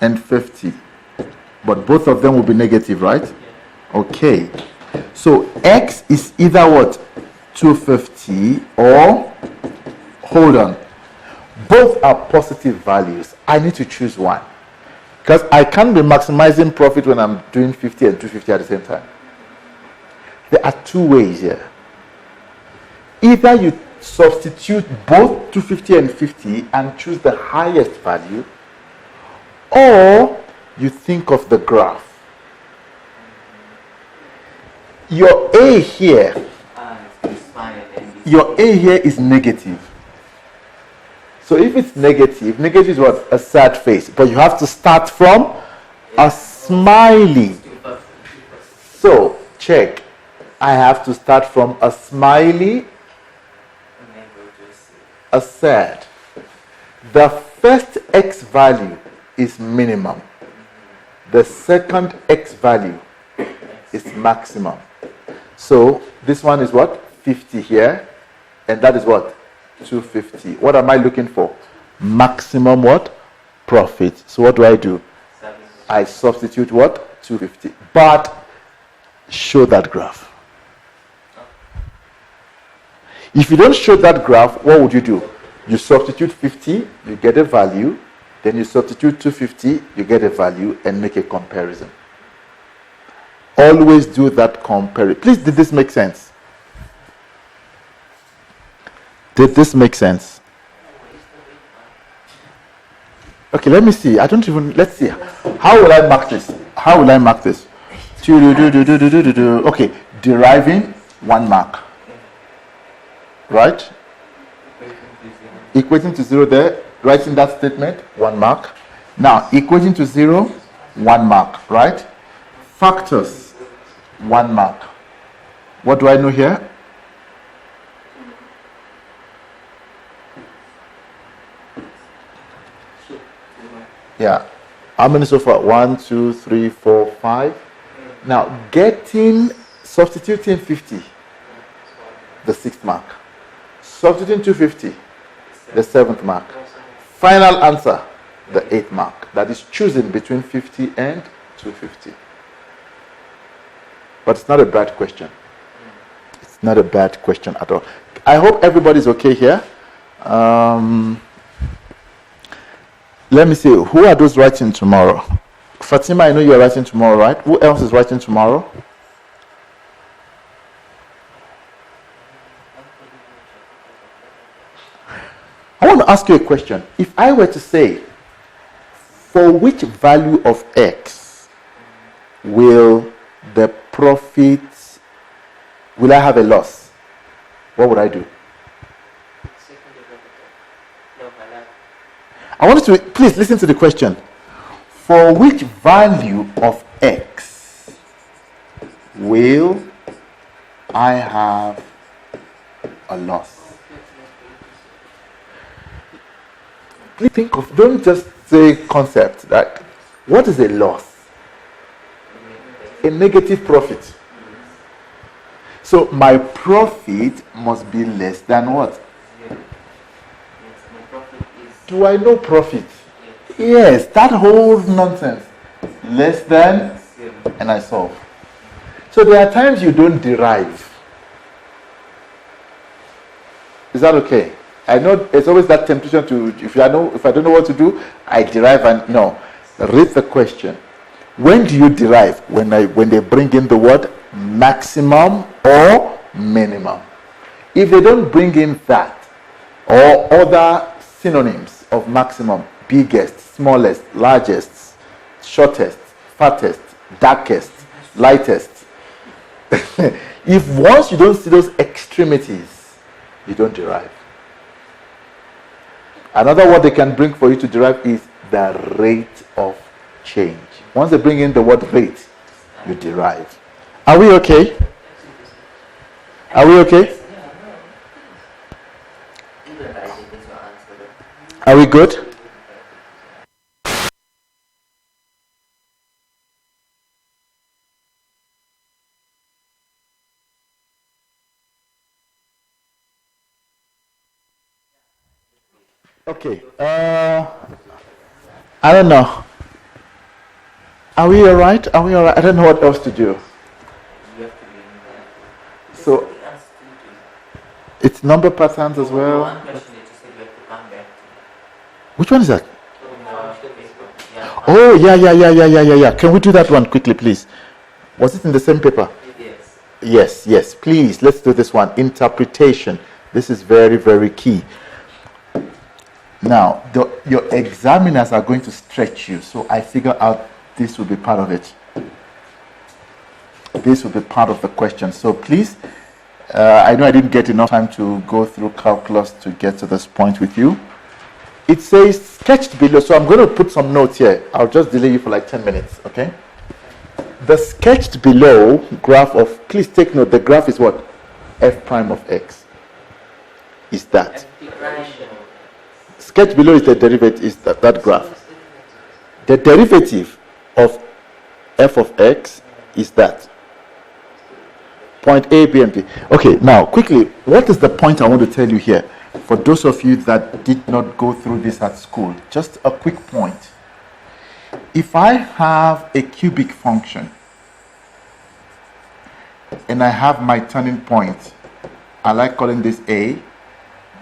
and 50. But both of them will be negative, right? Okay. So x is either what? 250 or, hold on. Both are positive values. I need to choose one. Because I can't be maximizing profit when I'm doing 50 and 250 at the same time. There are two ways here. Either you substitute both 250 and 50 and choose the highest value, or you think of the graph. Your A here, is negative. So if it's negative, negative is what? A sad face. But you have to start from a smiley. So check. I have to start from a smiley, a sad. The first x value is minimum. The second x value is maximum. So this one is what? 50 here. And that is what? 250. What am I looking for? Maximum what? Profit. So what do? I substitute what? 250. But show that graph. If you don't show that graph, what would you do? You substitute 50, you get a value. Then you substitute 250, you get a value and make a comparison. Always do that comparison. Please, did this make sense? Did this make sense? Okay, let me see. Let's see. How will I mark this? Okay, deriving 1 mark. Right? Equating to 0 there. Writing that statement, 1 mark. Now, equating to 0, 1 mark. Right? Factors, 1 mark. What do I know here? Yeah. How many so far? 1, 2, 3, 4, 5. Now, substituting 50, the 6th mark. Substituting 250, the 7th mark. Final answer, the 8th mark. That is choosing between 50 and 250. But it's not a bad question. It's not a bad question at all. I hope everybody's okay here. Let me see. Who are those writing tomorrow? Fatima, I know you're writing tomorrow, right? Who else is writing tomorrow? I want to ask you a question. If I were to say, for which value of x will I have a loss? what would I do? Second derivative. No, my left. I want you to please listen to the question. For which value of x will I have a loss? Please think of, don't just say concept. Like, what is a loss? A negative profit. So my profit must be less than what? Zero. Yes, my profit is Do I know profit? yes, Yes, that whole nonsense. Less than, zero. and I solve. So there are times you don't derive. Is that okay? I know it's always that temptation to, if I don't know what to do, I derive and no. Read the question. When do you derive? When they bring in the word maximum or minimum. If they don't bring in that or other synonyms of maximum, biggest, smallest, largest, shortest, fattest, darkest, lightest. If once you don't see those extremities, you don't derive. Another word they can bring for you to derive is the rate of change. Once they bring in the word rate, you derive. Are we okay? Are we okay? Even I think it's your answer. Are we good? Okay. I don't know. Are we alright? Are we alright? I don't know what else to do. You have to be in that. So- Something else to do. It's number patterns as The well. one question that you said you have to come back to. Which one is that? Facebook. Yeah. Oh, yeah. Can we do that one quickly, please? Was it in the same paper? Yes. Yes. Please, let's do this one. Interpretation. This is very, very key. Now, your examiners are going to stretch you, so I figure out this will be part of it. This will be part of the question. So please, I know I didn't get enough time to go through calculus to get to this point with you. It says sketched below, so I'm going to put some notes here. I'll just delay you for like 10 minutes, okay? The sketched below graph of, please take note, the graph is what? F prime of x. Is that. Sketched below is the derivative, is that graph. The derivative of f of x is that. Point A, B, and P. Okay, now quickly, what is the point I want to tell you here? For those of you that did not go through this at school, just a quick point. If I have a cubic function and I have my turning point, I like calling this A,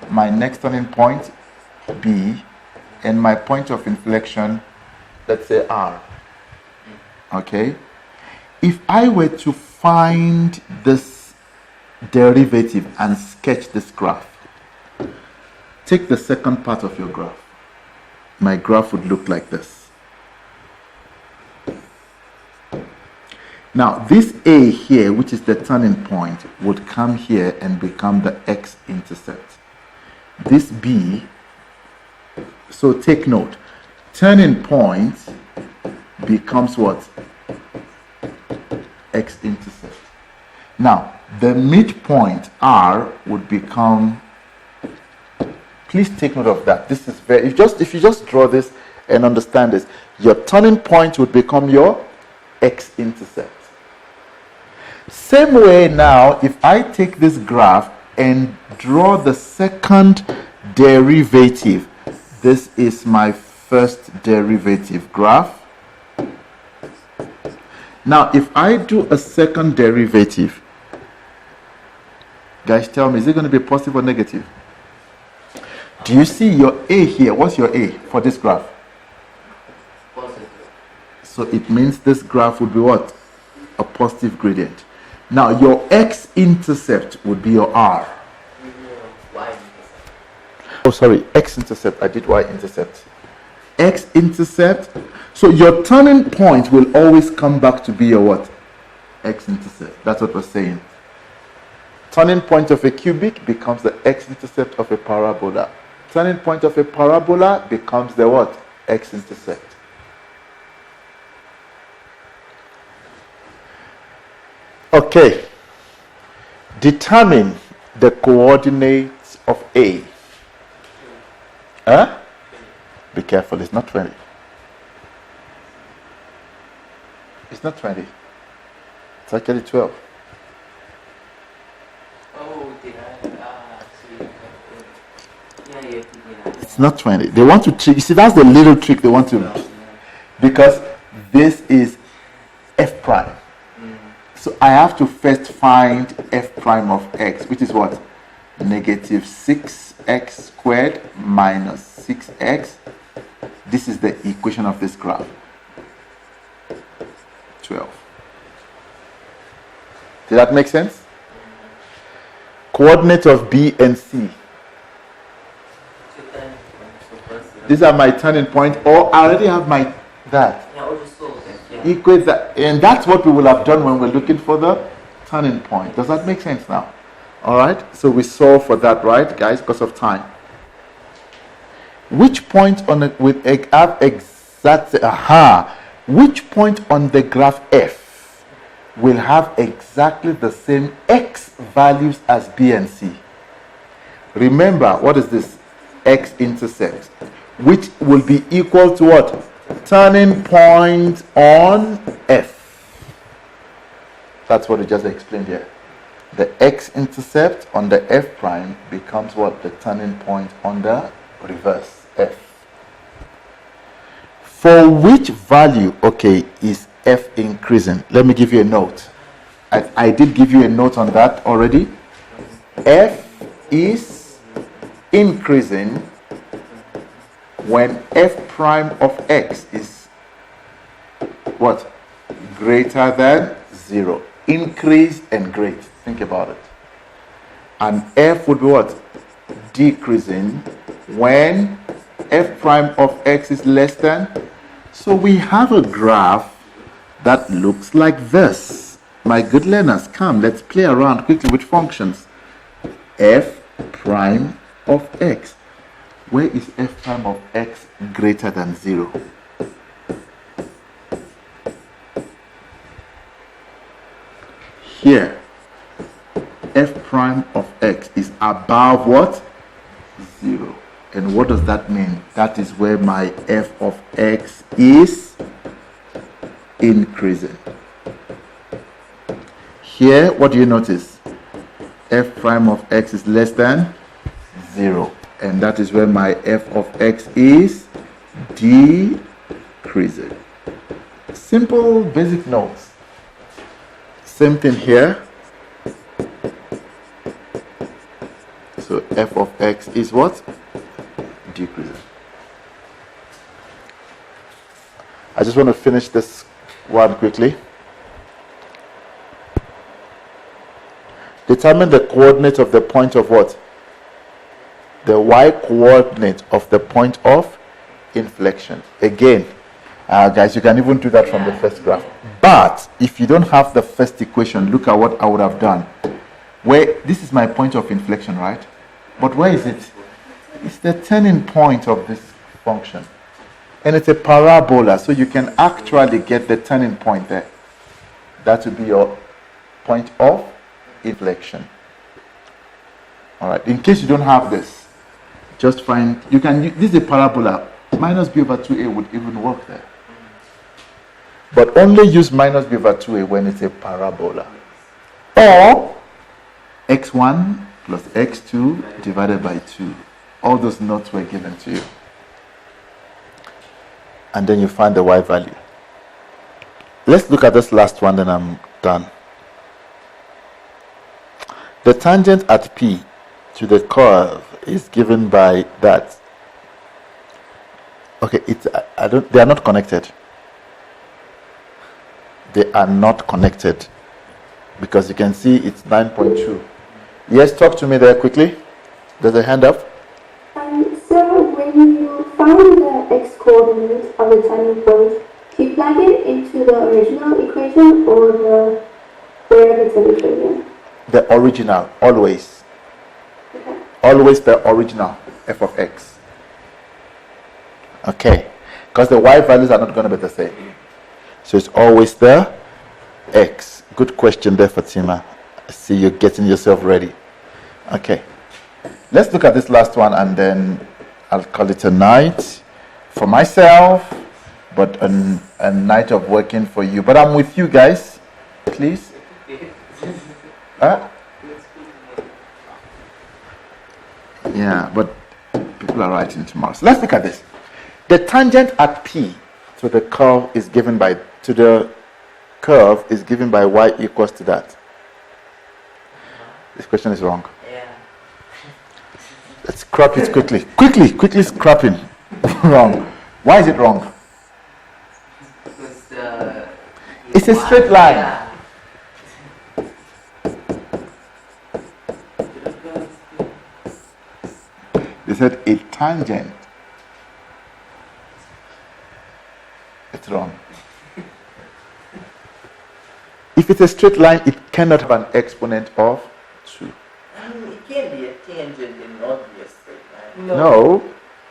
my next turning point B, and my point of inflection, let's say R. Okay? If I were to find this derivative and sketch this graph, take the second part of your graph. My graph would look like this. Now, this A here, which is the turning point, would come here and become the x-intercept. This B, so take note, turning point becomes what? X-intercept. Now, the midpoint R would become, please take note of that. This is very, if you just draw this and understand this, your turning point would become your x-intercept. Same way now, if I take this graph and draw the second derivative, this is my first derivative graph. Now, if I do a second derivative, guys, tell me, is it going to be positive or negative? Do you see your A here? What's your A for this graph? Positive. So it means this graph would be what? A positive gradient. Now, your x-intercept would be your R. Oh, sorry, x-intercept. I did y-intercept. X-intercept. So your turning point will always come back to be your what? X-intercept. That's what we're saying. Turning point of a cubic becomes the x-intercept of a parabola. Turning point of a parabola becomes the what? X-intercept. Okay. Determine the coordinates of A. Huh? Be careful, it's not 20. It's not 20. It's actually 12. Oh, did I? See. Yeah, It's not 20. They want to trick. You see, that's the little trick they want to. Because this is f prime. So I have to first find f prime of x, which is what? Negative 6x squared minus 6x. This is the equation of this graph. 12. Did that make sense? Coordinate of B and C. These are my turning point, or I already have my that. Equate that, and that's what we will have done when we're looking for the turning point. Does that make sense now? All right. So we solve for that, right, guys, because of time. Which point on it with have exact which point on the graph F will have exactly the same x values as B and C? Remember, what is this? X-intercept, which will be equal to what? Turning point on F. That's what we just explained here. The x-intercept on the F prime becomes what? The turning point on the reverse F. For which value, okay, is F increasing? Let me give you a note. I did give you a note on that already. F is increasing when f prime of x is what? Greater than 0. Increase and great. Think about it. And f would be what? Decreasing when f prime of x is less than. So we have a graph that looks like this. My good learners, come, let's play around quickly with functions. F prime of x. Where is f prime of x greater than 0? Here, f prime of x is above what? 0. And what does that mean? That is where my f of x is increasing. Here, what do you notice? F prime of x is less than 0. And that is where my f of x is decreasing. Simple basic notes. Same thing here. So f of x is what? Decreasing. I just want to finish this one quickly. Determine the coordinate of the point of what? The y-coordinate of the point of inflection. Again, guys, you can even do that from the first graph. But if you don't have the first equation, look at what I would have done. Where this is my point of inflection, right? But where is it? It's the turning point of this function. And it's a parabola, so you can actually get the turning point there. That would be your point of inflection. All right, in case you don't have this, just find, you can, this is a parabola, minus b over 2a would even work there. But only use minus b over 2a when it's a parabola. Or x1 plus x2 divided by 2. All those notes were given to you. And then you find the y value. Let's look at this last one, then I'm done. The tangent at P to the curve is given by that. Okay, they are not connected. They are not connected because you can see it's 9.2. Yes, talk to me there quickly. There's a hand up. So when you find the x-coordinate of the turning point, do you plug it into the original equation or the derivative equation? the original, always. Always the original f of x. Okay. Because the y values are not going to be the same. So it's always the x. Good question there, Fatima. I see you're getting yourself ready. Okay. Let's look at this last one and then I'll call it a night for myself, but a night of working for you. But I'm with you guys, please. Huh? Yeah, but people are writing tomorrow. So let's look at this. The tangent at P to the curve is given by y equals to that. This question is wrong. Yeah. Let's scrap it quickly. Quickly scrapping. Wrong. Why is it wrong? Because It's a straight line. Yeah. They said a tangent. It's wrong. If it's a straight line, it cannot have an exponent of 2. I mean, it can be a tangent and not be a straight line. No.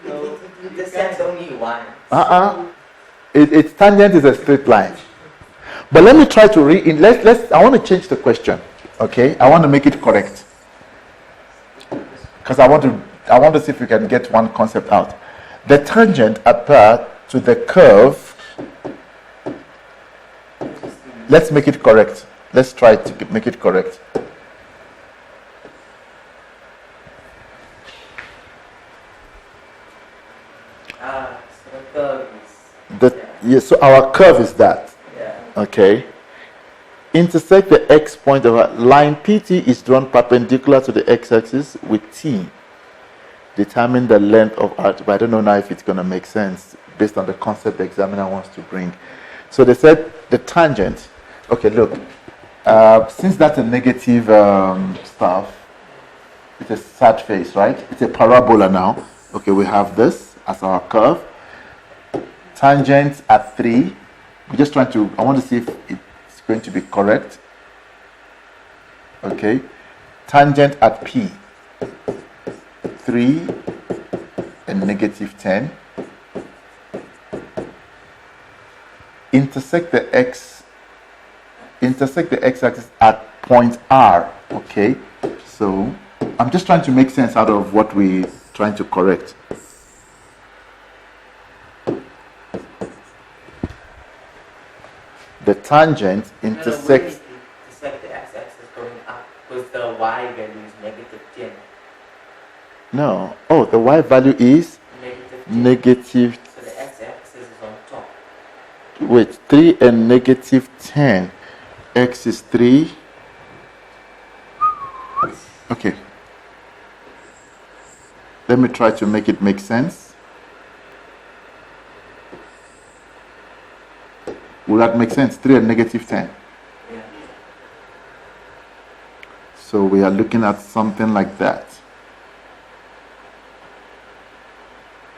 It intersects only one. Its tangent is a straight line. But let me try to I want to change the question. Okay? I want to make it correct. Because I want to see if we can get one concept out. The tangent applied to the curve. Let's make it correct. Let's try to make it correct. So the curve is. So our curve is that. Yeah. Okay. Intersect the x point of a line PT is drawn perpendicular to the x-axis with T. Determine the length of arc. But I don't know now if it's going to make sense based on the concept the examiner wants to bring. So they said the tangent. Okay, look. Since that's a negative stuff, it's a sad face, right? It's a parabola now. Okay, we have this as our curve. Tangent at 3. We're just trying to, I want to see if it's going to be correct. Okay. Tangent at P. 3 and negative 10. Intersect the x-axis at point R. Okay. So I'm just trying to make sense out of what we're trying to correct. The tangent intersects. Intersect the x-axis going up because the y value is negative 10. No. Oh, the y value is negative. So the x-axis is on top. Wait, 3 and negative 10. X is 3. Okay. Let me try to make it make sense. Will that make sense? 3 and negative 10. Yeah. So we are looking at something like that.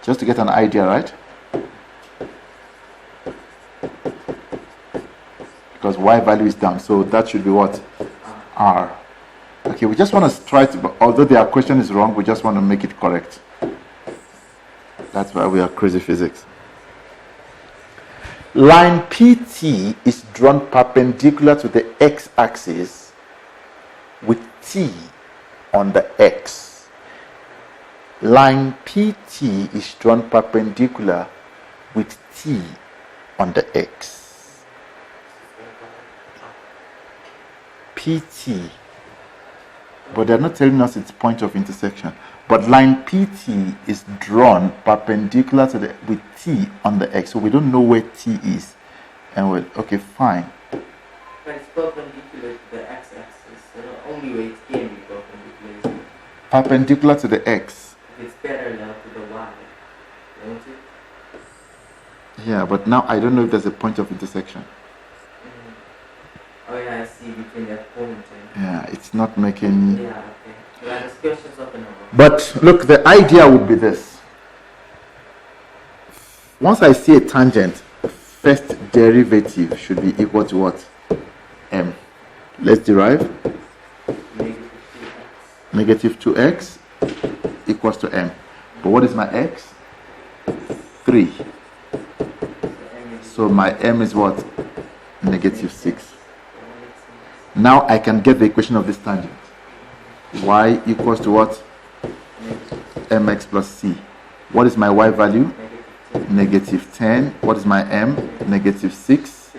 Just to get an idea, right? Because y value is down, so that should be what? R. Okay, we just want to try to, although their question is wrong, we just want to make it correct. That's why we are crazy physics. Line PT is drawn perpendicular to the x-axis with T on the x. Line PT is drawn perpendicular with T on the x. PT, but they're not telling us its point of intersection. But line PT is drawn perpendicular to with T on the x, so we don't know where T is. And we're okay, fine. But it's perpendicular to the x-axis, so the only way it can be perpendicular is Perpendicular to the x. if it's parallel to the y, don't it? Yeah, but now I don't know if there's a point of intersection. Oh yeah, I see, between that point and... Yeah, it's not making. Yeah, okay. Yeah, this question's up and over. But look, the idea would be this. Once I see a tangent, first derivative should be equal to what? M. Let's derive. Negative 2x equals to m. But what is my x? 3. So my m is what? Negative 6. Now I can get the equation of this tangent. Y equals to what? Mx plus c. What is my y value? Negative 10. What is my m? Negative 6.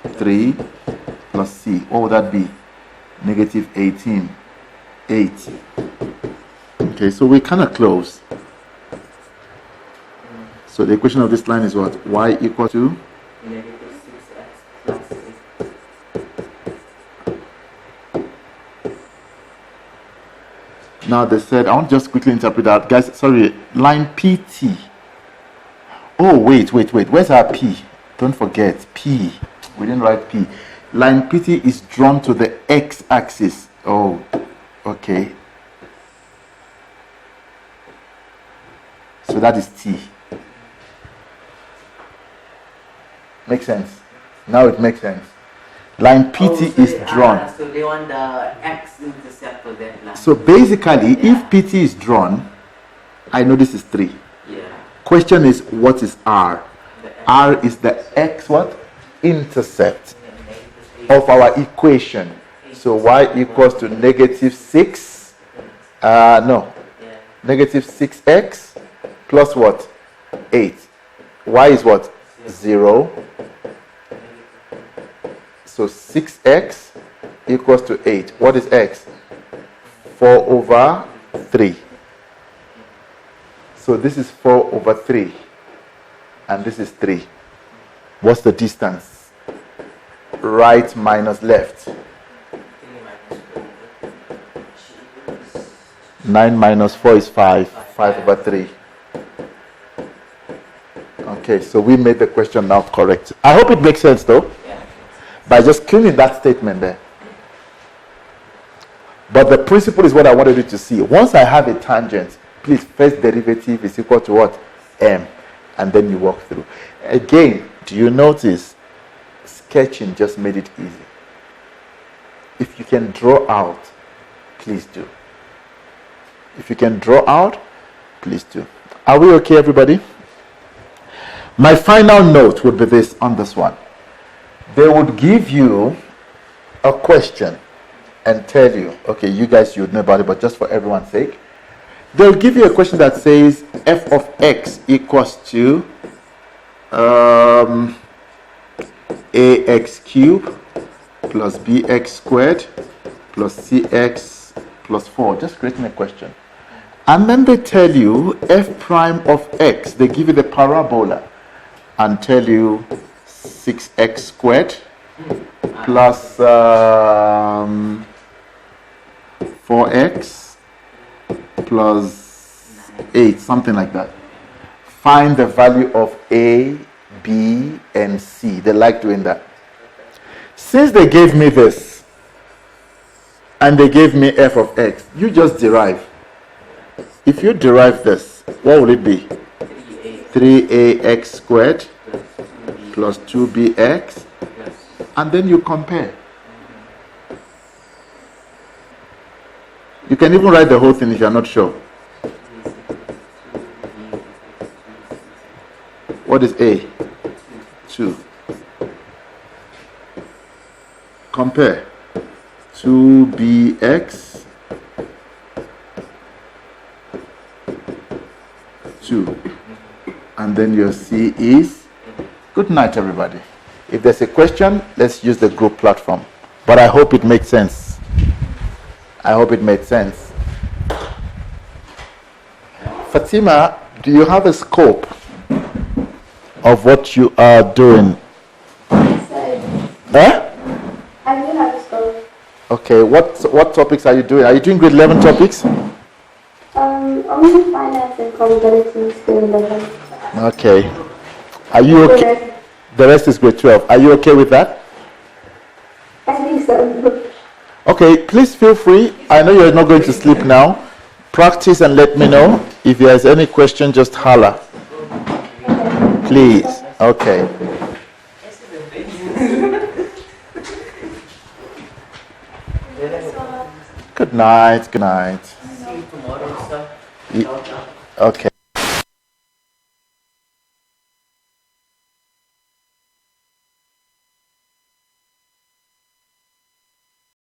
3 plus c. What would that be? Negative 18. 8. Okay, so we're kind of close. So the equation of this line is what? Y equal to? Negative 6x plus 8. Now they said, I want to just quickly interpret that. Guys, sorry, line PT. Oh, wait. Where's our P? Don't forget, P. We didn't write P. Line PT is drawn to the x-axis. Oh, okay. So that is T. Makes sense. Now it makes sense. Line PT is drawn. So they want the x-intercept for that line. So basically, if PT is drawn, I know this is 3. Yeah. Question is, what is R? R is the x what? Intercept of our equation. So y equals to negative 6. Negative 6x plus what? 8. Y is what? 0. So 6x equals to 8. What is x? 4 over 3. So this is 4 over 3. And this is 3. What's the distance? Right minus left. 9 minus 4 is 5. 5 over 3. Okay, so we made the question now correct. I hope it makes sense though. By just cleaning that statement there. But the principle is what I wanted you to see. Once I have a tangent, please, first derivative is equal to what? M. And then you walk through. Again, do you notice sketching just made it easy? If you can draw out, please do. If you can draw out, please do. Are we okay, everybody? My final note would be this on this one. They would give you a question and tell you, okay, you guys, you would know about it, but just for everyone's sake, they'll give you a question that says f of x equals to ax cubed plus bx squared plus cx plus 4. Just creating a question. And then they tell you f prime of x, they give you the parabola and tell you 6x squared plus 4x plus 8, something like that. Find the value of a, b, and c. They like doing that. Since they gave me this and they gave me f of x, you just derive. If you derive this, what will it be? 3ax squared plus 2bx, and then you compare. You can even write the whole thing if you are not sure. What is a? 2. Compare. 2bx 2. And then your c is. Good night, everybody. If there's a question, let's use the group platform. But I hope it makes sense. I hope it made sense. Fatima, do you have a scope of what you are doing? I do have a scope. Okay, what topics are you doing? Are you doing grade 11 topics? Only finance and probability skill 11. Okay. Are you okay? The rest is grade 12. Are you okay with that? I think so. Okay, please feel free. I know you're not going to sleep now. Practice and let me know. If there's any question, just holler. Please. Okay. Good night. Good night. See you tomorrow, sir. Ye- Ciao, ciao. Okay.